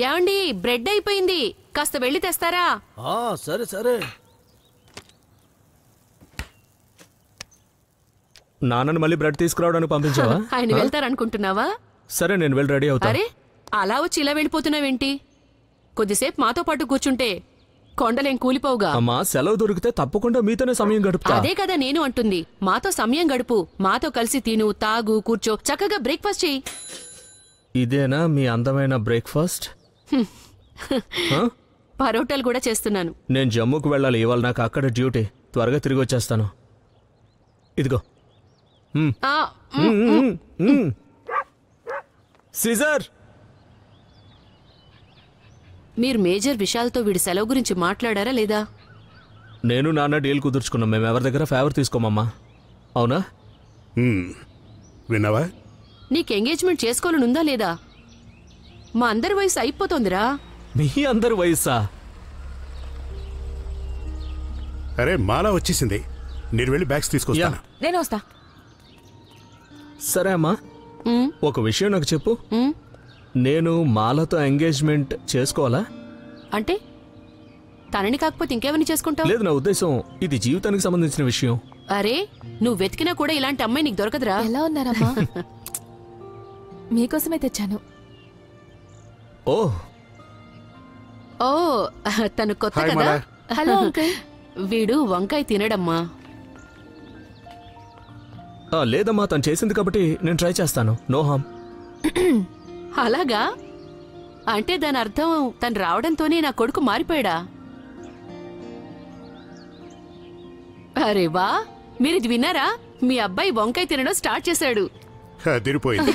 ఏమండి, బ్రెడ్ అయిపోయింది, కాస్త వెళ్ళి తెస్తారా? సరే సరే. నాన్నని మళ్ళీ బ్రెడ్ తీసుకురావడానికి పంపించావా? ఆయన వెళ్తారనుకుంటున్నావా? సరే, నేను వెళ్ళి రెడీ అవుతా. అరే అలా వచ్చి ఇలా వెళ్ళిపోతున్నావేంటి? కొద్దిసేపు మాతో పాటు కూర్చుంటే కొండలేం కూలిపోవుగా. అమ్మా, సెలవు దొరికితే తప్పకుండా మీతోనే సమయం గడుపుతా. అదే కదా నేను అంటుంది, మాతో సమయం గడుపు, మాతో కలిసి తిను, తాగు, కూర్చో, చక్కగా బ్రేక్ఫాస్ట్ చెయ్యి. ఇదేనా మీ అందమైన బ్రేక్ఫాస్ట్? పరోటాలు కూడా చేస్తున్నాను. నేను జమ్మూకు వెళ్ళాలి, ఇవాళ నాకు అక్కడ డ్యూటీ. త్వరగా తిరిగి వచ్చేస్తాను. ఇదిగో. సీజర్, మీరు మేజర్ విషయాలతో వీడి సెలవు గురించి మాట్లాడారా లేదా? నేను నాన్న డీల్ కుదుర్చుకున్నాం. మేము ఎవరి దగ్గర ఫేవర్ తీసుకోమమ్మా. అవునా? విన్నావా? నీకు ఎంగేజ్మెంట్ చేసుకోవాలనుందా లేదా? మా అందరి వయసు అయిపోతుందిరా. మీ అందరి వయసా? అరే మాలా వచ్చేసింది, నేను వెళ్ళి బ్యాగ్స్ తీసుకొస్తాను. నేను వస్తా. సరే అమ్మా, ఒక విషయం నాకు చెప్పు. నేను మాలతో ఎంగేజ్మెంట్ చేసుకోవాలా? అంటే తనని కాకపోతే ఇంకేమని చేసుకుంటావు? లేదు, నా ఉద్దేశం ఇది జీవితానికి సంబంధించిన విషయం. అరే నువ్వు వెతికినా కూడా ఇలాంటి అమ్మాయి నీకు దొరకదురా. ఎలా ఉన్నారమ్మా? మీకోసమే తెచ్చాను. ఓ తను కొత్త కదా. Hello uncle. వీడు వంకాయ తినడమ్మా. లేదమ్మా, తను చేసింది కాబట్టి నేను ట్రై చేస్తాను. No harm. అలాగా? అంటే దాని అర్థం తను రావడంతోనే నా కొడుకు మారిపోయాడా? అరే వా, మీరు ఇది విన్నారా? మీ అబ్బాయి వంకాయ తినడం స్టార్ట్ చేశాడు. అదిరిపోయింది.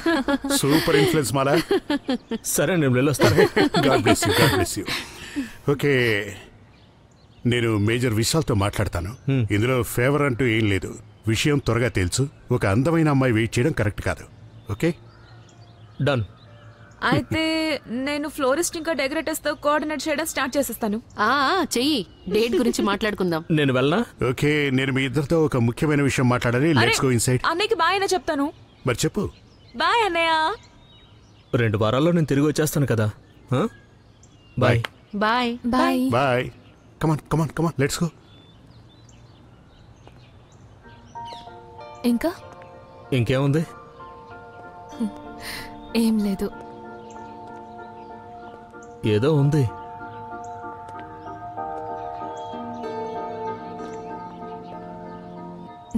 సూపర్ ఇన్ఫ్లుయెన్స్ మాలా. సరే, నేను వెళ్ళొస్తాను. God bless you, God bless you. Okay, నేను మేజర్ విశాల్తో మాట్లాడతాను. ఇందులో ఫేవర్ అంటూ ఏం లేదు. విషయం త్వరగా తెలుసు. ఒక అందమైన అమ్మాయి వెయిట్ చేయడం కరెక్ట్ కాదు. Okay, done. అయితే నేను ఫ్లోరిస్ట్ ఇంకా డెకరేటర్స్ తో కోఆర్డినేట్ చేయడం స్టార్ట్ చేసేస్తాను. చెయ్యి, డేట్ గురించి మాట్లాడుకుందాం. నేను వెళ్ళనా? ఓకే, నేను మీ ఇద్దరితో ఒక ముఖ్యమైన విషయం మాట్లాడాలి. Let's go inside. అన్నయ్యకి బాయ్ అనే చెప్తాను. మరి చెప్పు. బాయ్ అన్నయ్య. 2 వారాల్లో నేను తిరిగి వచ్చేస్తాను కదా. Bye bye bye bye. Come on come on come on, let's go. ఇంకా ఇంకేముంది? ఏం లేదు. ఏదో ఉంది.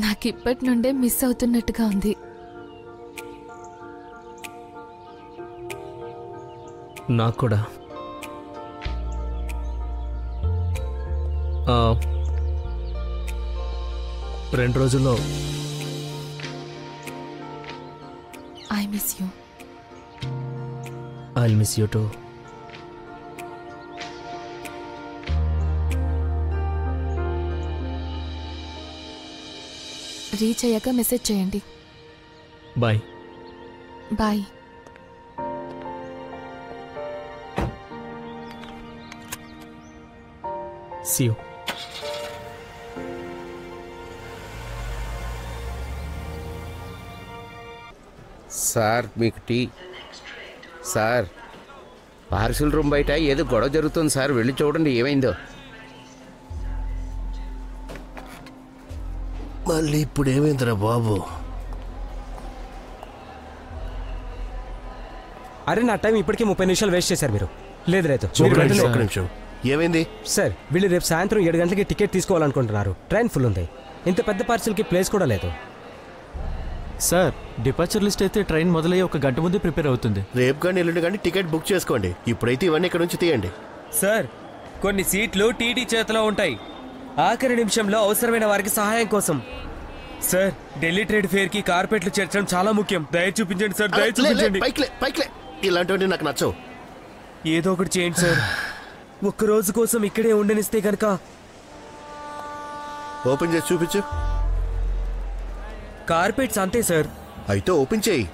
నాకు ఇప్పటి నుండే మిస్ అవుతున్నట్టుగా ఉంది. నాకు కూడా. రెండు రోజుల్లో I miss you. I'll miss you too. Reach అయ్యాక మెసేజ్ చేయండి. Bye bye. See you. Sir మీకు టీ. సార్ పార్సిల్ రూమ్ బయట ఏదో గొడవ జరుగుతుంది సార్, వెళ్ళి చూడండి ఏమైందో. మళ్ళీ ఇప్పుడు ఏమైందిరా బాబు? అరే నా టైం ఇప్పటికీ 30 నిమిషాలు వేస్ట్ చేశారు మీరు. లేదు ఒక నిమిషం. ఏమైంది సార్? వీళ్ళు రేపు సాయంత్రం 7 గంటలకి టికెట్ తీసుకోవాలనుకుంటున్నారు. ట్రైన్ ఫుల్ ఉంది. ఇంత పెద్ద పార్సల్కి ప్లేస్ కూడా లేదు. సార్ డిపార్చర్ లిస్ట్ అయితే ట్రైన్ మొదలయ్యే 1 గంట ముందే ప్రిపేర్ అవుతుంది. రేపు కానీ ఎల్లుండి కానీ టికెట్ బుక్ చేసుకోండి. ఇప్పుడైతే ఇవన్నీ ఇక్కడ నుంచి తీయండి. సార్ కొన్ని సీట్లు టీటీ చేతిలో ఉంటాయి. ఆఖరి నిమిషంలో అవసరమైన వారికి సహాయం కోసం. సార్ ఢిల్లీ ట్రేడ్ ఫేర్ కి కార్పెట్లు చేర్చడం చాలా ముఖ్యం. దయ చూపించండి సార్, దయ చూపించండి. పైకిలే. ఇలాంటివన్నీ నాకు నచ్చవు. ఏదో ఒకటి చేయండి సార్. ఒక్క రోజు కోసం ఇక్కడే ఉండనిస్తే గనక. ఓపెన్ చేసి చూపించు. కార్పెట్స్ అంతే సార్. అయితే ఓపెన్ చేయి.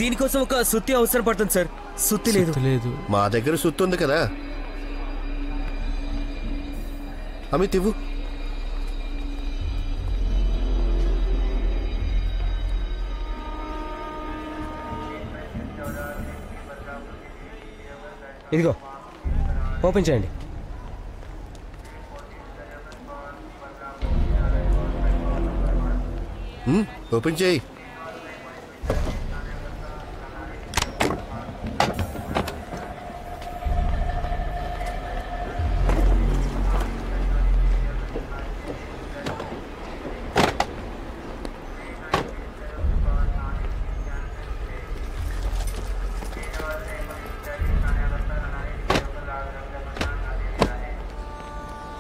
దీనికోసం ఒక సుత్తి అవసరం పడుతుంది సార్. సుత్తి లేదు. మా దగ్గర సుత్తి ఉంది కదా. అమిత్ ఇవ్వు. ఇదిగో ఓపెన్ చేయండి. ఓపెన్ చేయి.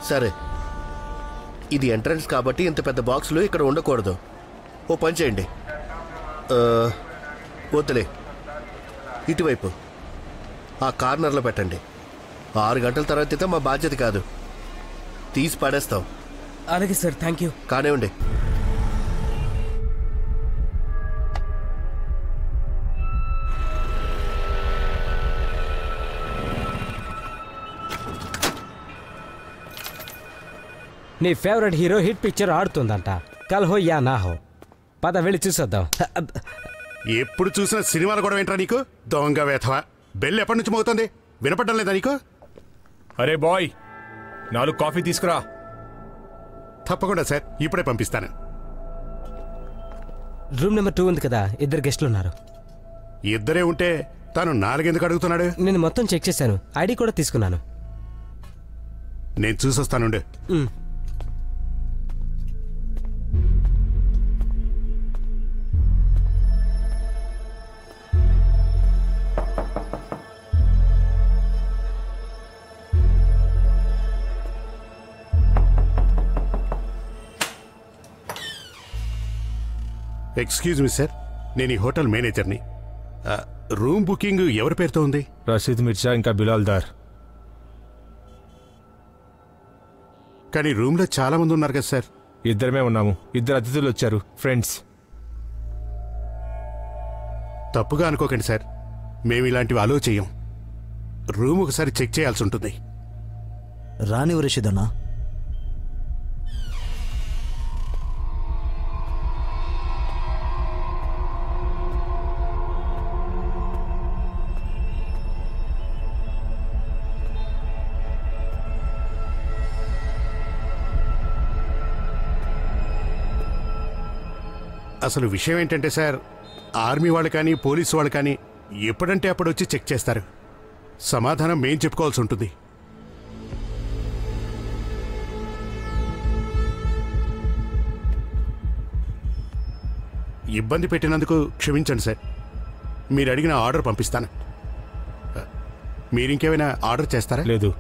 సరే, ఇది ఎంట్రన్స్ కాబట్టి ఇంత పెద్ద బాక్సులు ఇక్కడ ఉండకూడదు. ఓ పని చేయండి, వద్దులే, ఇటువైపు ఆ కార్నర్లో పెట్టండి. 6 గంటల తర్వాత అయితే మా బాధ్యత కాదు, తీసి పడేస్తాం. అలాగే సార్, థ్యాంక్ యూ. కానివ్వండి. నీ ఫేవరెట్ హీరో హిట్ పిక్చర్ ఆడుతుందంట. కల్ హో యా నా హో. పద వెళ్ళి చూసొద్దాం. ఎప్పుడు చూసినా సినిమాలు కూడా వింటరా నీకు? దొంగ వేధవా. బెల్ ఎప్పటి నుంచి మోగుతుంది? వినపడడం లేదా నీకు? అరే బాయ్, 4 కాఫీ తీసుకురా. తప్పకుండా సార్, ఇప్పుడే పంపిస్తాను. రూమ్ నెంబర్ 2 ఉంది కదా, 2 గెస్టులు ఉన్నారు. ఇద్దరే ఉంటే తను 4 ఎందుకు అడుగుతున్నాడు? నేను మొత్తం చెక్ చేశాను, ఐడి కూడా తీసుకున్నాను. నేను చూసొస్తానుండే. ఎక్స్క్యూజ్ మీ సార్, నేను ఈ హోటల్ మేనేజర్ని. రూమ్ బుకింగ్ ఎవరి పేరుతో ఉంది? రషీద్ మిర్జా ఇంకా బిలాల్ దార్. కానీ రూమ్లో చాలా మంది ఉన్నారు కదా సార్. ఇద్దరమే ఉన్నాము, 2 అతిథులు వచ్చారు, ఫ్రెండ్స్. తప్పుగా అనుకోకండి సార్, మేము ఇలాంటివి అలో చెయ్యం. రూమ్ ఒకసారి చెక్ చేయాల్సి ఉంటుంది. రానివ్వు రషీద్ అన్నా. అసలు విషయం ఏంటంటే సార్, ఆర్మీ వాళ్ళు కానీ పోలీసు వాళ్ళు కానీ ఎప్పుడంటే అప్పుడు వచ్చి చెక్ చేస్తారు. సమాధానం మేం చెప్పుకోవాల్సి ఉంటుంది. ఇబ్బంది పెట్టినందుకు క్షమించండి సార్. మీరు అడిగిన ఆర్డర్ పంపిస్తాను. మీరు ఇంకేమైనా ఆర్డర్ చేస్తారా? లేదు.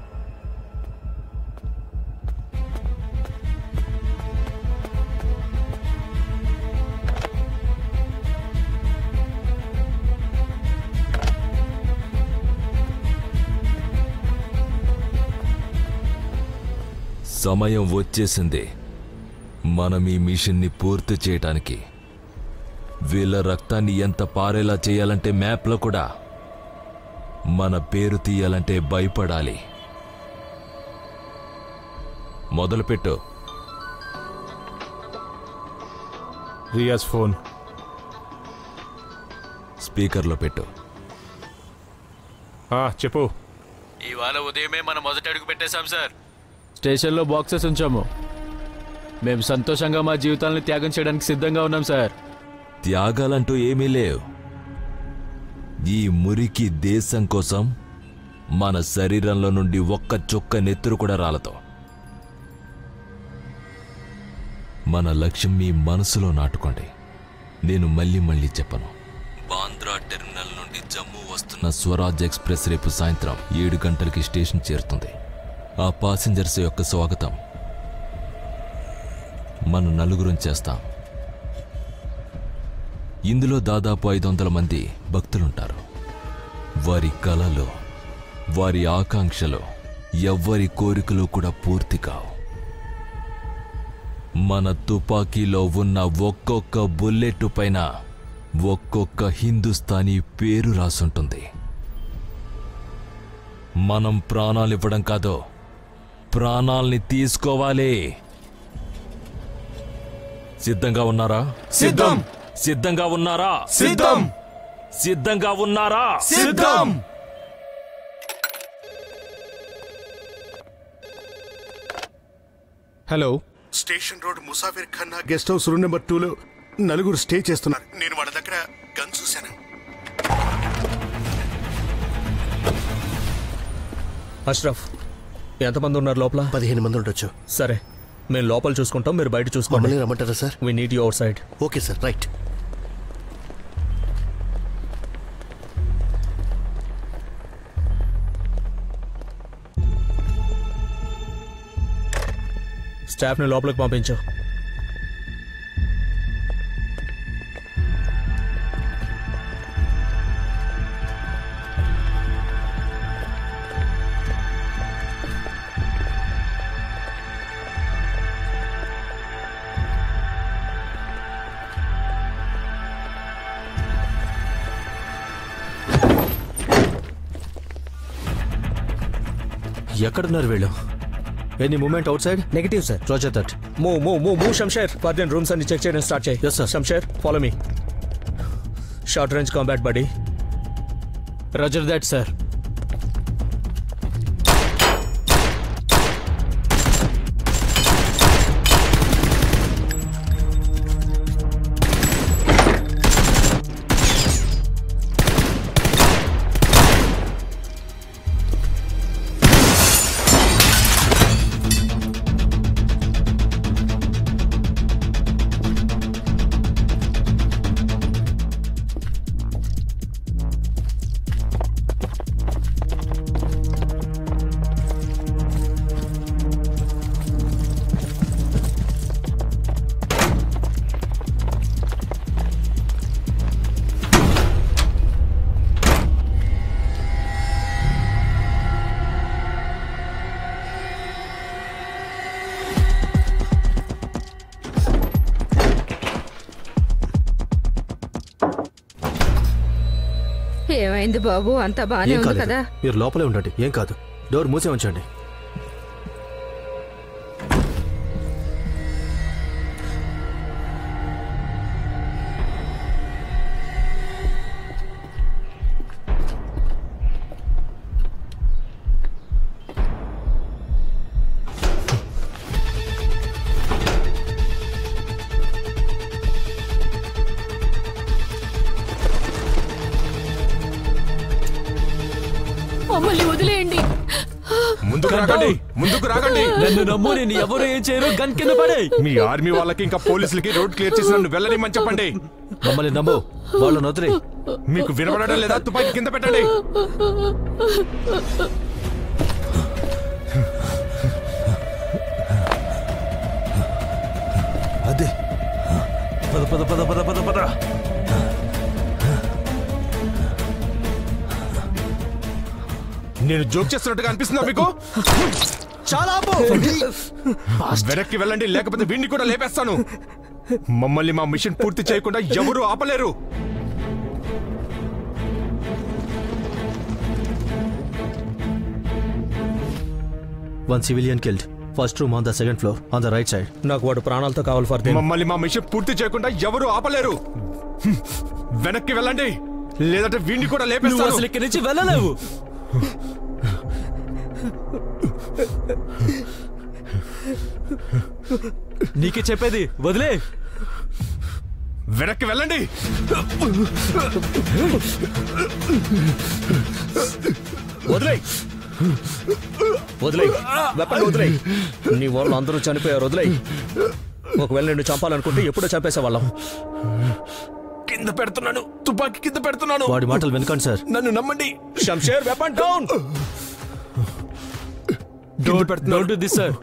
సమయం వచ్చేసింది. మనం ఈ మిషన్ని పూర్తి చేయటానికి వీళ్ళ రక్తాన్ని ఎంత పారేలా చేయాలంటే మ్యాప్లో కూడా మన పేరు తీయాలంటే భయపడాలి. మొదలుపెట్టు. రియాజ్ ఫోన్ స్పీకర్లో పెట్టు. చెప్పు. ఇవాళ ఉదయమే మనం మొదటి అడుగు పెట్టేశాం సార్. స్టేషన్లో బాక్సెస్ ఉంచాము. మేము సంతోషంగా మా జీవితాలను త్యాగం చేయడానికి సిద్ధంగా ఉన్నాం సార్. త్యాగాలంటూ ఏమీ లేవు. ఈ మురికి దేశం కోసం మన శరీరంలో నుండి ఒక్క చుక్క నెత్తురు కూడా రాలతో. మన లక్ష్యం మీ మనసులో నాటుకోండి. నేను మళ్ళీ చెప్పను. బాంద్రా టెర్మినల్ నుండి జమ్మూ వస్తున్న స్వరాజ్ ఎక్స్ప్రెస్ రేపు సాయంత్రం 7 గంటలకి స్టేషన్ చేరుతుంది. ఆ పాసింజర్స్ యొక్క స్వాగతం మనం నలుగురం చేస్తాం. ఇందులో దాదాపు 500 మంది భక్తులుంటారు. వారి కలలు, వారి ఆకాంక్షలు, ఎవ్వరి కోరికలు కూడా పూర్తి కావు. మన తుపాకీలో ఉన్న ఒక్కొక్క బుల్లెట్ పైన ఒక్కొక్క హిందుస్థానీ పేరు రాసుంటుంది. మనం ప్రాణాలివ్వడం కాదు, ప్రాణాల్ని తీసుకోవాలి. సిద్ధంగా ఉన్నారా? సిద్ధం. సిద్ధంగా ఉన్నారా? సిద్ధం. సిద్ధంగా ఉన్నారా? సిద్ధం. Hello, station road Musafir Khanna guest house room number 2లో 4 స్టే చేస్తున్నారు. నేను వాళ్ళ దగ్గర గన్ చూశాను. అష్రఫ్, ఎంతమంది ఉన్నారు లోపల? 15 మంది ఉండొచ్చు. సరే, మేము లోపల చూసుకుంటాం, మీరు బయట చూసుకోండి. రమ్మంటారా sir? We need you outside. Okay sir, right. స్టాఫ్ని లోపలికి పంపించు. ఎక్కడున్నారు వీళ్ళు? Any moment outside? Negative sir. Roger that. Move Shamsher. Further rooms అన్ని చెక్ చేయడం స్టార్ట్ చేయి. Yes sir. Shamsher, follow me. Short range combat buddy. Roger that sir. ఏమైంది బాబు? అంతా బానే ఉంది కదా? మీరు లోపలే ఉండండి, ఏం కాదు. డోర్ మూసే ఉంచండి. మమ్మల్ని వదిలేయండి. ముందుకు రాకండి, ముందుకు రాకండి. నన్ను నమ్ము, నేను ఎవరు ఏం చేయరు. గన్ కింద పడే. మీ ఆర్మీ వాళ్ళకి ఇంకా పోలీసులకి రోడ్ క్లియర్ చేసి నన్ను వెళ్ళనిమని చెప్పండి. మమ్మల్ని నమ్ము, వాళ్ళని వదిలే. మీకు వినపడడం లేదా? తుపాకీ కింద పెట్టండి. అదే పద పద పద పద పద పద. నేను జోక్ చేస్తున్నట్టుగా అనిపిస్తుందా మీకు? చాలా వెనక్కి వెళ్ళండి, లేకపోతే వీడిని కూడా లేపేస్తాను. మమ్మల్ని మా మిషన్ పూర్తి చేయకుండా ఎవరు ఆపలేరు. One civilian killed. First room on the second floor, on the right side. నాకు వాడు ప్రాణాలతో కావాలి ఫర్దీన్. మమ్మల్ని మా మిషన్ పూర్తి చేయకుండా ఎవరు ఆపలేరు. వెనక్కి వెళ్ళండి, లేదంటే వీడిని కూడా లేపేస్తాను. అసలు ఇక్కడి నుంచి వెళ్ళలేవు. నీకే చెప్పేది వదిలే. వెనక్కి వెళ్ళండి. వదిలే వదిలే వెపన్ వదిలే. నీ వాళ్ళు అందరూ చనిపోయారు. వదిలే. ఒకవేళ నిన్ను చంపాలనుకుంటే ఎప్పుడో చంపేసేవాళ్ళం. కింద పెడుతున్నాను, తుపాకీ కింద పెడుతున్నాను. వాడి మాటలు వినకండి సార్. నన్ను నమ్మండి. Shamsher weapon down. Don't do this sir.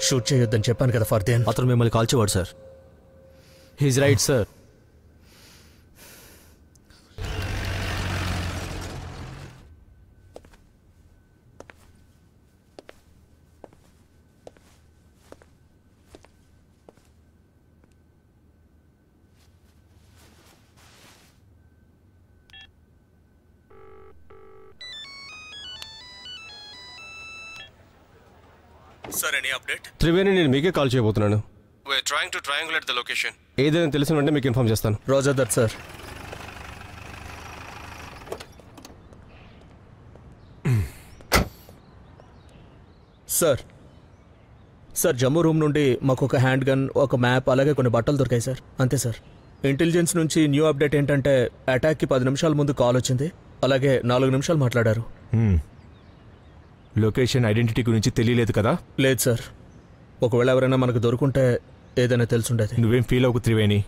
Shoot చేయొద్దని చెప్పాను కదా ఫర్దేన్. అతను మిమ్మల్ని కాల్చేవాడు sir. He's right sir. Sir any update? Triveni, నేను మీకే కాల్ చేయబోతున్నాను. We're trying to triangulate the location. ఏదైనా తెలిసిన వెంటనే మీకు ఇన్ఫార్మ్ చేస్తాను. Roger that sir. Sir sir Jammu room నుండి మాకు ఒక హ్యాండ్ గన్, ఒక మ్యాప్, అలాగే కొన్ని బట్టలు దొరికాయి సార్. అంతే సార్. ఇంటెలిజెన్స్ నుంచి న్యూ అప్డేట్ ఏంటంటే అటాక్కి 10 నిమిషాల ముందు కాల్ వచ్చింది, అలాగే 4 నిమిషాలు మాట్లాడారు. లొకేషన్ ఐడెంటిటీ గురించి తెలియలేదు కదా? లేదు సార్. ఒకవేళ ఎవరైనా మనకు దొరుకుంటే ఏదైనా తెలుసుండేది. నువ్వేం ఫీల్ అవ్వకు Triveni.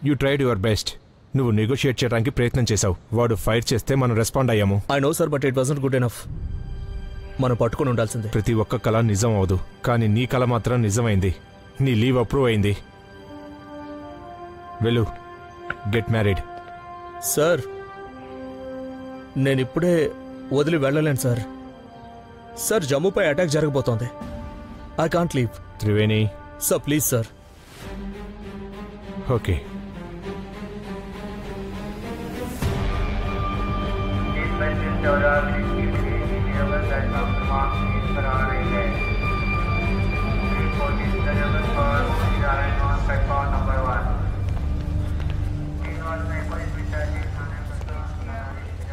You tried your best. నువ్వు నెగోషియేట్ చేయడానికి ప్రయత్నం చేశావు. వాడు ఫైర్ చేస్తే మనం రెస్పాండ్ అయ్యాము. I know sir, but it wasn't good enough. మనం పట్టుకుని ఉండాల్సిందే. ప్రతి ఒక్క కళ నిజం అవదు, కానీ నీ కళ మాత్రం నిజమైంది. నీ లీవ్ అప్రూవ్ అయింది. వెళ్ళు, గెట్ మ్యారీడ్. సార్ నేను ఇప్పుడే వదిలి వెళ్ళలేను సార్. సార్ జమ్మూపై అటాక్ జరగబోతోంది. I can't leave. Triveni sir please sir. Okay.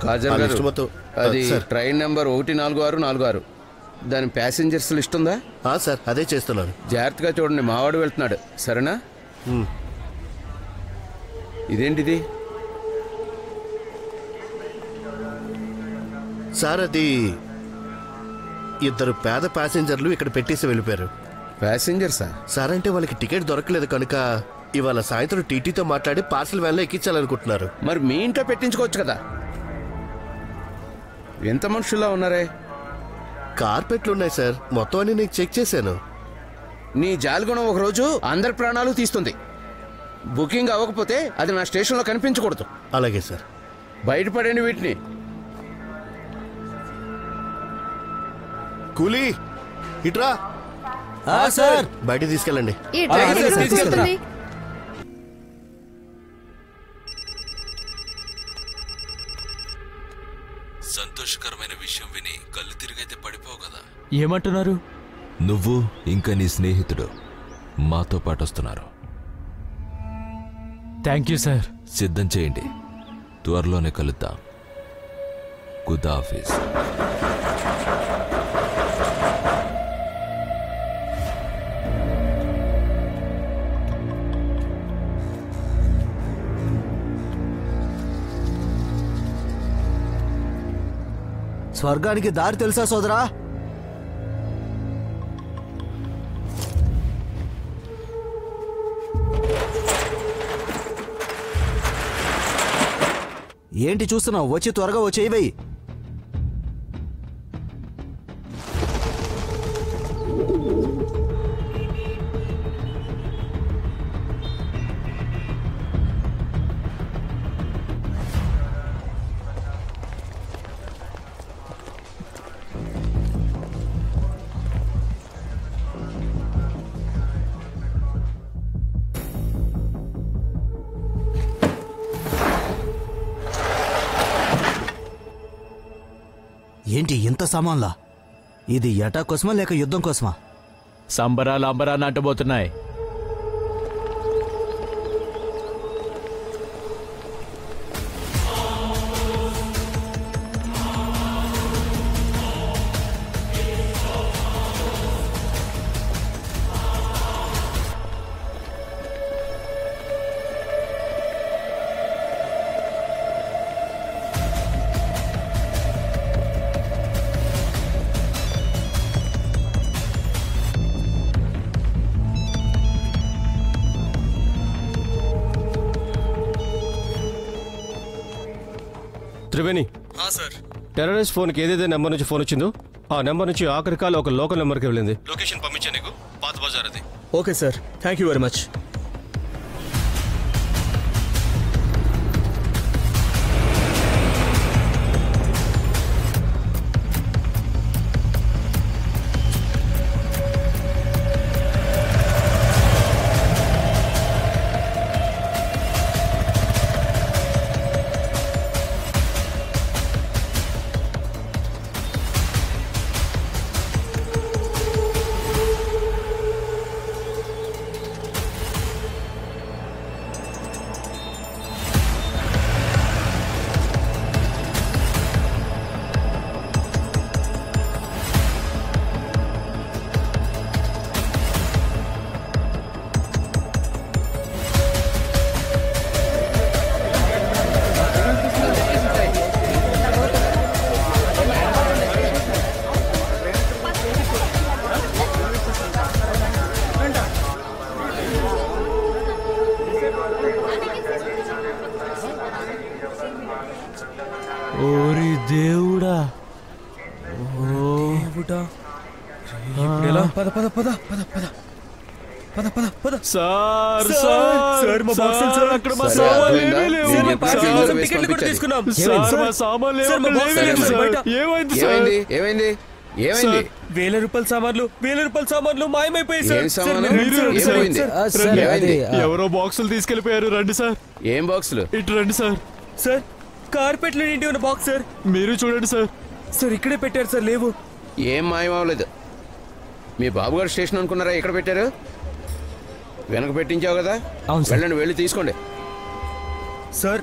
Kajal గారు, అది ట్రైన్ నెంబర్ 14646. దాని ప్యాసింజర్స్ లిస్ట్ ఉందా? సార్ అదే చేస్తున్నాను. జాగ్రత్తగా చూడండి, మావాడు వెళ్తున్నాడు. సరేనా? ఇదేంటిది? సార్ అది ఇద్దరు పేద ప్యాసింజర్లు ఇక్కడ పెట్టేసి వెళ్ళిపోయారు. ప్యాసింజర్సా? సార్ అంటే వాళ్ళకి టికెట్ దొరకలేదు కనుక ఇవాళ సాయంత్రం టీటీతో మాట్లాడి పార్సల్ వ్యాన్లో ఎక్కించాలనుకుంటున్నారు. మరి మీ ఇంట్లో పెట్టించుకోవచ్చు కదా. ఎంత మనుషుల్లా ఉన్నారే? కార్పెట్లు ఉన్నాయి సార్, మొత్తం అన్ని నేను చెక్ చేశాను. నీ జాలిగుణం ఒకరోజు అందరి ప్రాణాలు తీస్తుంది. బుకింగ్ అవ్వకపోతే అది నా స్టేషన్లో కనిపించకూడదు. అలాగే సార్. బయటపడండి వీటిని. కూలీ ఇట్రా. సార్ బయట తీసుకెళ్ళండి. సంతోషకరమైన విషయం విని కళ్ళు తిరిగైతే పడిపోవు కదా. ఏమంటున్నారు? నువ్వు ఇంకా నీ స్నేహితుడు మాతో పాటు వస్తున్నారు. Thank you sir. సిద్ధం చేయండి, త్వరలోనే కలుద్దాం. ఖుదాఫిజ్. స్వర్గానికి దారి తెలుసా సోదరా? ఏంటి చూస్తున్నావు? వచ్చి త్వరగా వచ్చేయి. ఏంటి ఇంత సామాన్లా? ఇది అటాక్ కోసమా లేక యుద్ధం కోసమా? సంబరాలు అంబరాన్ని అంటబోతున్నాయి. త్రివేణి, సార్. టెర్రరిస్ట్ ఫోన్కి ఏదైతే నెంబర్ నుంచి ఫోన్ వచ్చిందో ఆ నెంబర్ నుంచి ఆఖరి కాల్ ఒక లోకల్ నెంబర్కి వెళ్ళింది. లొకేషన్ పంపించాను నీకు, పాత బజార్ అది. Okay sir, thank you very much. ఓరి దేవుడా, పద పద పద పద పద పద పద పద. సార్ సార్ మా బాక్సులు సార్, అక్కడ మా సామాన్లు ఏమీ లేవు. టికెట్లు కూడా తీసుకున్నాం సార్, మా సామాన్లు ఏమైంది సార్? ఏమైంది? 1000 రూపాయల సామాన్లు, 1000 రూపాయల సామాన్లు మాయమైపోయాయి సార్. ఎవరో బాక్సులు తీసుకెళ్లిపోయారు. రండి సార్. ఏం బాక్సులు? ఇటు రండి సార్. సార్, కార్పెట్లో నిండి ఉన్న బాక్స్ సార్. మీరు చూడండి సార్. సార్, ఇక్కడే పెట్టారు సార్, లేవు. ఏం మాయం అవ్వలేదు. మీ బాబు గారు స్టేషన్ అనుకున్నారా? ఎక్కడ పెట్టారు? వెనక పెట్టించావు కదా. వెళ్ళండి, వెళ్ళి తీసుకోండి. సార్,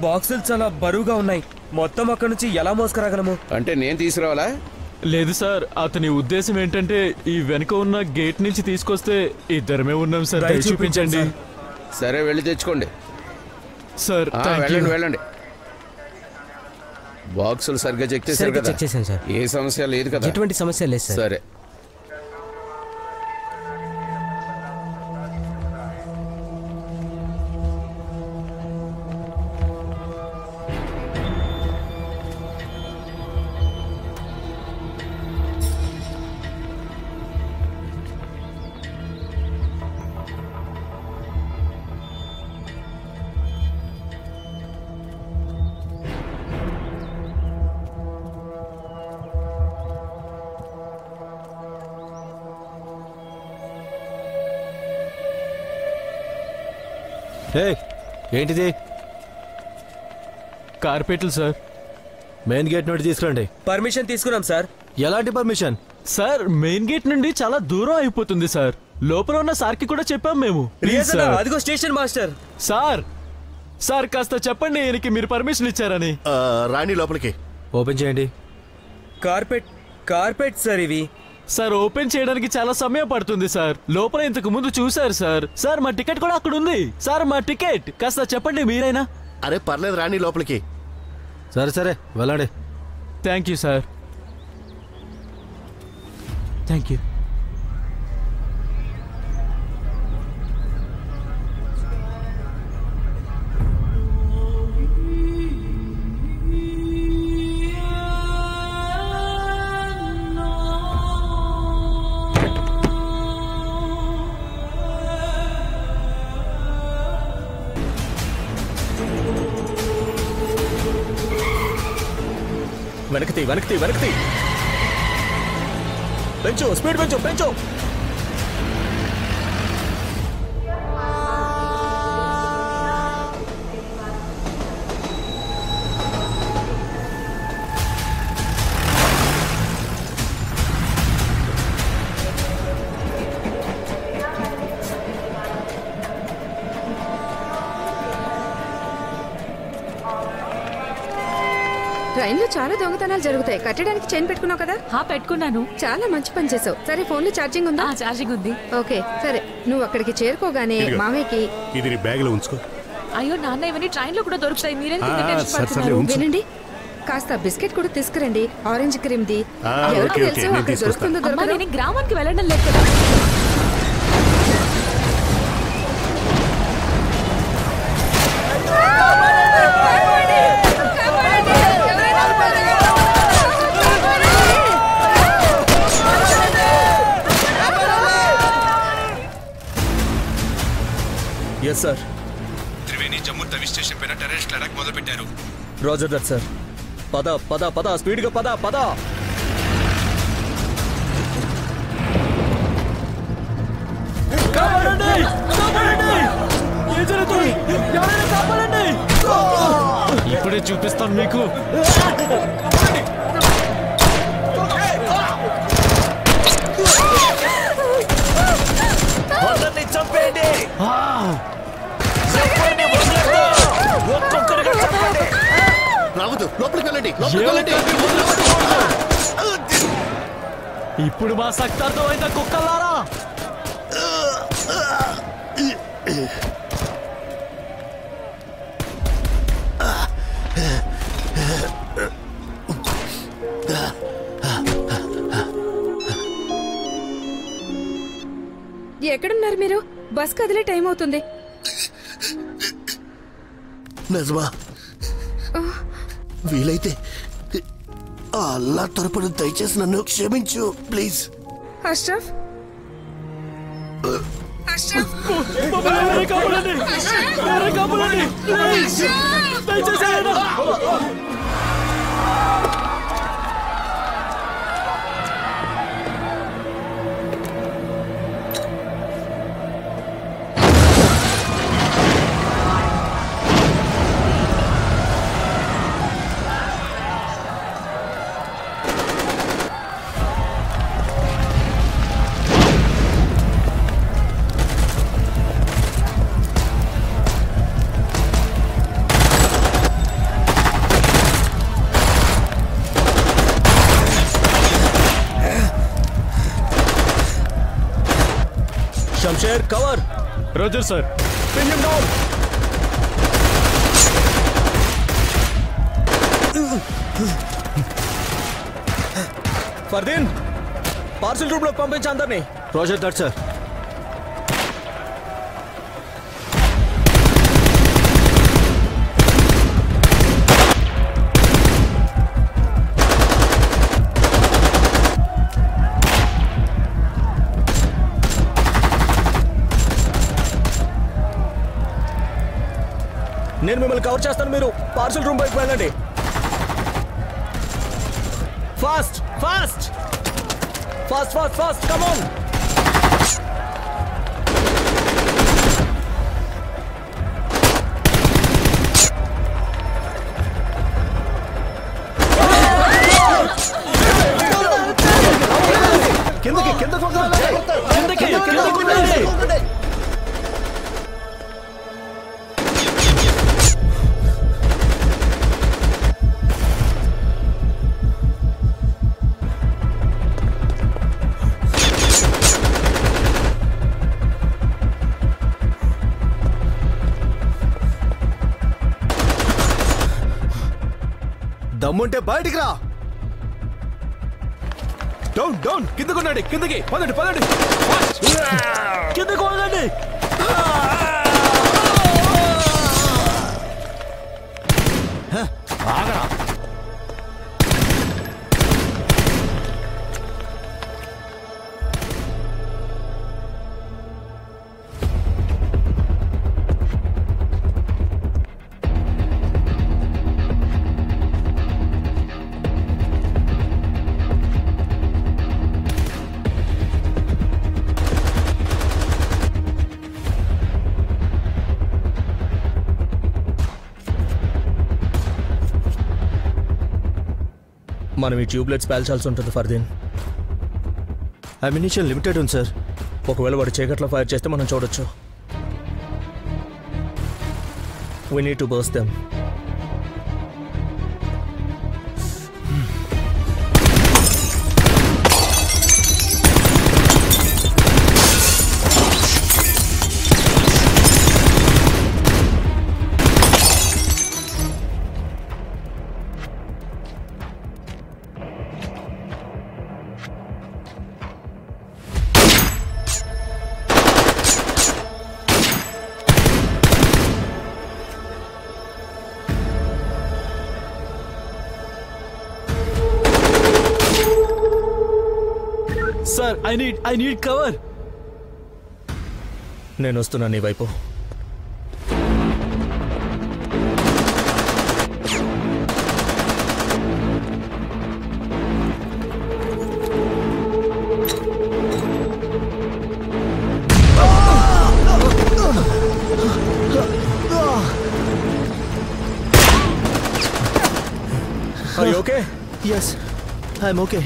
బాక్సులు చాలా బరువుగా ఉన్నాయి. మొత్తం అక్కడ నుంచి ఎలా మోసుకురాగలము? అంటే నేను తీసుకురావాలా? లేదు సార్, అతని ఉద్దేశం ఏంటంటే ఈ వెనక ఉన్న గేట్ నుంచి తీసుకొస్తే ఇద్దరమే ఉన్నాం సార్. చూపించండి. సరే, వెళ్ళి తెచ్చుకోండి సార్. వెళ్ళండి వెళ్ళండి. బాక్సులు సరిగ్గా చెక్ చేశారు కదా? ఏ సమస్య లేదు కదా? ఎటువంటి సమస్య లేదు సార్. సరే. ఏంటిది? కార్పెట్లు సార్. మెయిన్ గేట్ నుండి తీసుకురండి. పర్మిషన్ తీసుకున్నాం సార్. ఎలాంటి పర్మిషన్? సార్, మెయిన్ గేట్ నుండి చాలా దూరం అయిపోతుంది సార్. లోపల ఉన్న సార్కి కూడా చెప్పాం మేము. అదిగో స్టేషన్ మాస్టర్. సార్ కాస్త చెప్పండి ఈయనకి మీరు పర్మిషన్ ఇచ్చారని. రాణి లోపలికి. ఓపెన్ చేయండి. కార్పెట్ సార్ ఇవి. సార్, ఓపెన్ చేయడానికి చాలా సమయం పడుతుంది సార్. లోపల ఇంతకు ముందు చూసారు సార్. సార్, మా టికెట్ కూడా అక్కడ ఉంది. సార్, మా టికెట్ కాస్త చెప్పండి మీరైనా. అరే పర్లేదు, రాణి లోపలికి. సరే వెళ్ళండి. Thank you sir. Thank you. వెనక్కి పెంచు, స్పీడ్ పెంచు. ట్రైన్ లో చాలా దొంగతనాలు జరుగుతాయి. కట్టడానికి చైన్ పెట్టుకున్నావు కదా? పెట్టుకున్నాను. చాలా మంచి పని చేసావు. సరే, ఫోన్ లో ఛార్జింగ్ ఉందా? ఛార్జింగ్ ఉంది. ఓకే, సరే. నువ్వు అక్కడికి చేరుకోగానే మామయ్యకి ఇది నీ బ్యాగ్ లో ఉంచుకో. అయ్యో నాన్న, ఇవన్నీ ట్రైన్ లో కూడా దొరుకుతాయి. వినండి, కాస్త బిస్కెట్ కూడా తీసుకురండి. Orange cream the. ఎవరికి తెలుసు అక్కడ దొరుకుతుందో దొరకదో. నేను గ్రామానికి వెళ్ళడం లేదు కదా. Yes sir. Triveni Jammu Tawi station పైన టెర్రరిస్ట్ అటాక్ మొదలు పెట్టారు. Roger that sir. పద పద పద, స్పీడ్ గా పద పద. ఇప్పుడే చూపిస్తాను మీకు. చంపేయండి. రావద్దు, లోపలికి వెళ్ళండి. ఇప్పుడు మా శక్తి అర్థమైందా కుక్కలారా? ఎక్కడున్నారు మీరు? బస్ కదిలే టైం అవుతుంది. నజ్మా, వీలైతే ఆ అల్లా తరపున దయచేసి నన్ను క్షమించు please. Ashraf, Shamsher cover. Roger sir. Pin him down. Fardeen, parcel room लोग पंపించు అందర్నీ. Roger that sir. నేను మిమ్మల్ని కవర్ చేస్తాను. మీరు పార్సల్ రూమ్ వైపు వెళ్ళండి. Fast fast fast fast fast, come on. కిందకి కిందకి కిందకి కిందకి. దమ్ముంటే బయటికి రా. డౌన్ డౌన్, కిందకు ఉండండి. కిందకి పదండి పదండి. కిందకు వంగండి. ఆగరా. మనం ఈ ట్యూబ్లెట్స్ పేల్చాల్సి ఉంటుంది ఫర్దీన్. అమ్యునిషన్ లిమిటెడ్ ఉంది సార్. ఒకవేళ వాడు చీకట్లో ఫైర్ చేస్తే మనం చూడొచ్చు. We need to burst them. I need cover. నేను వస్తున్నా నీ వైపు. Are you okay? Yes, I'm okay.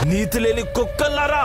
నీతి లేని కుక్కల్లారా!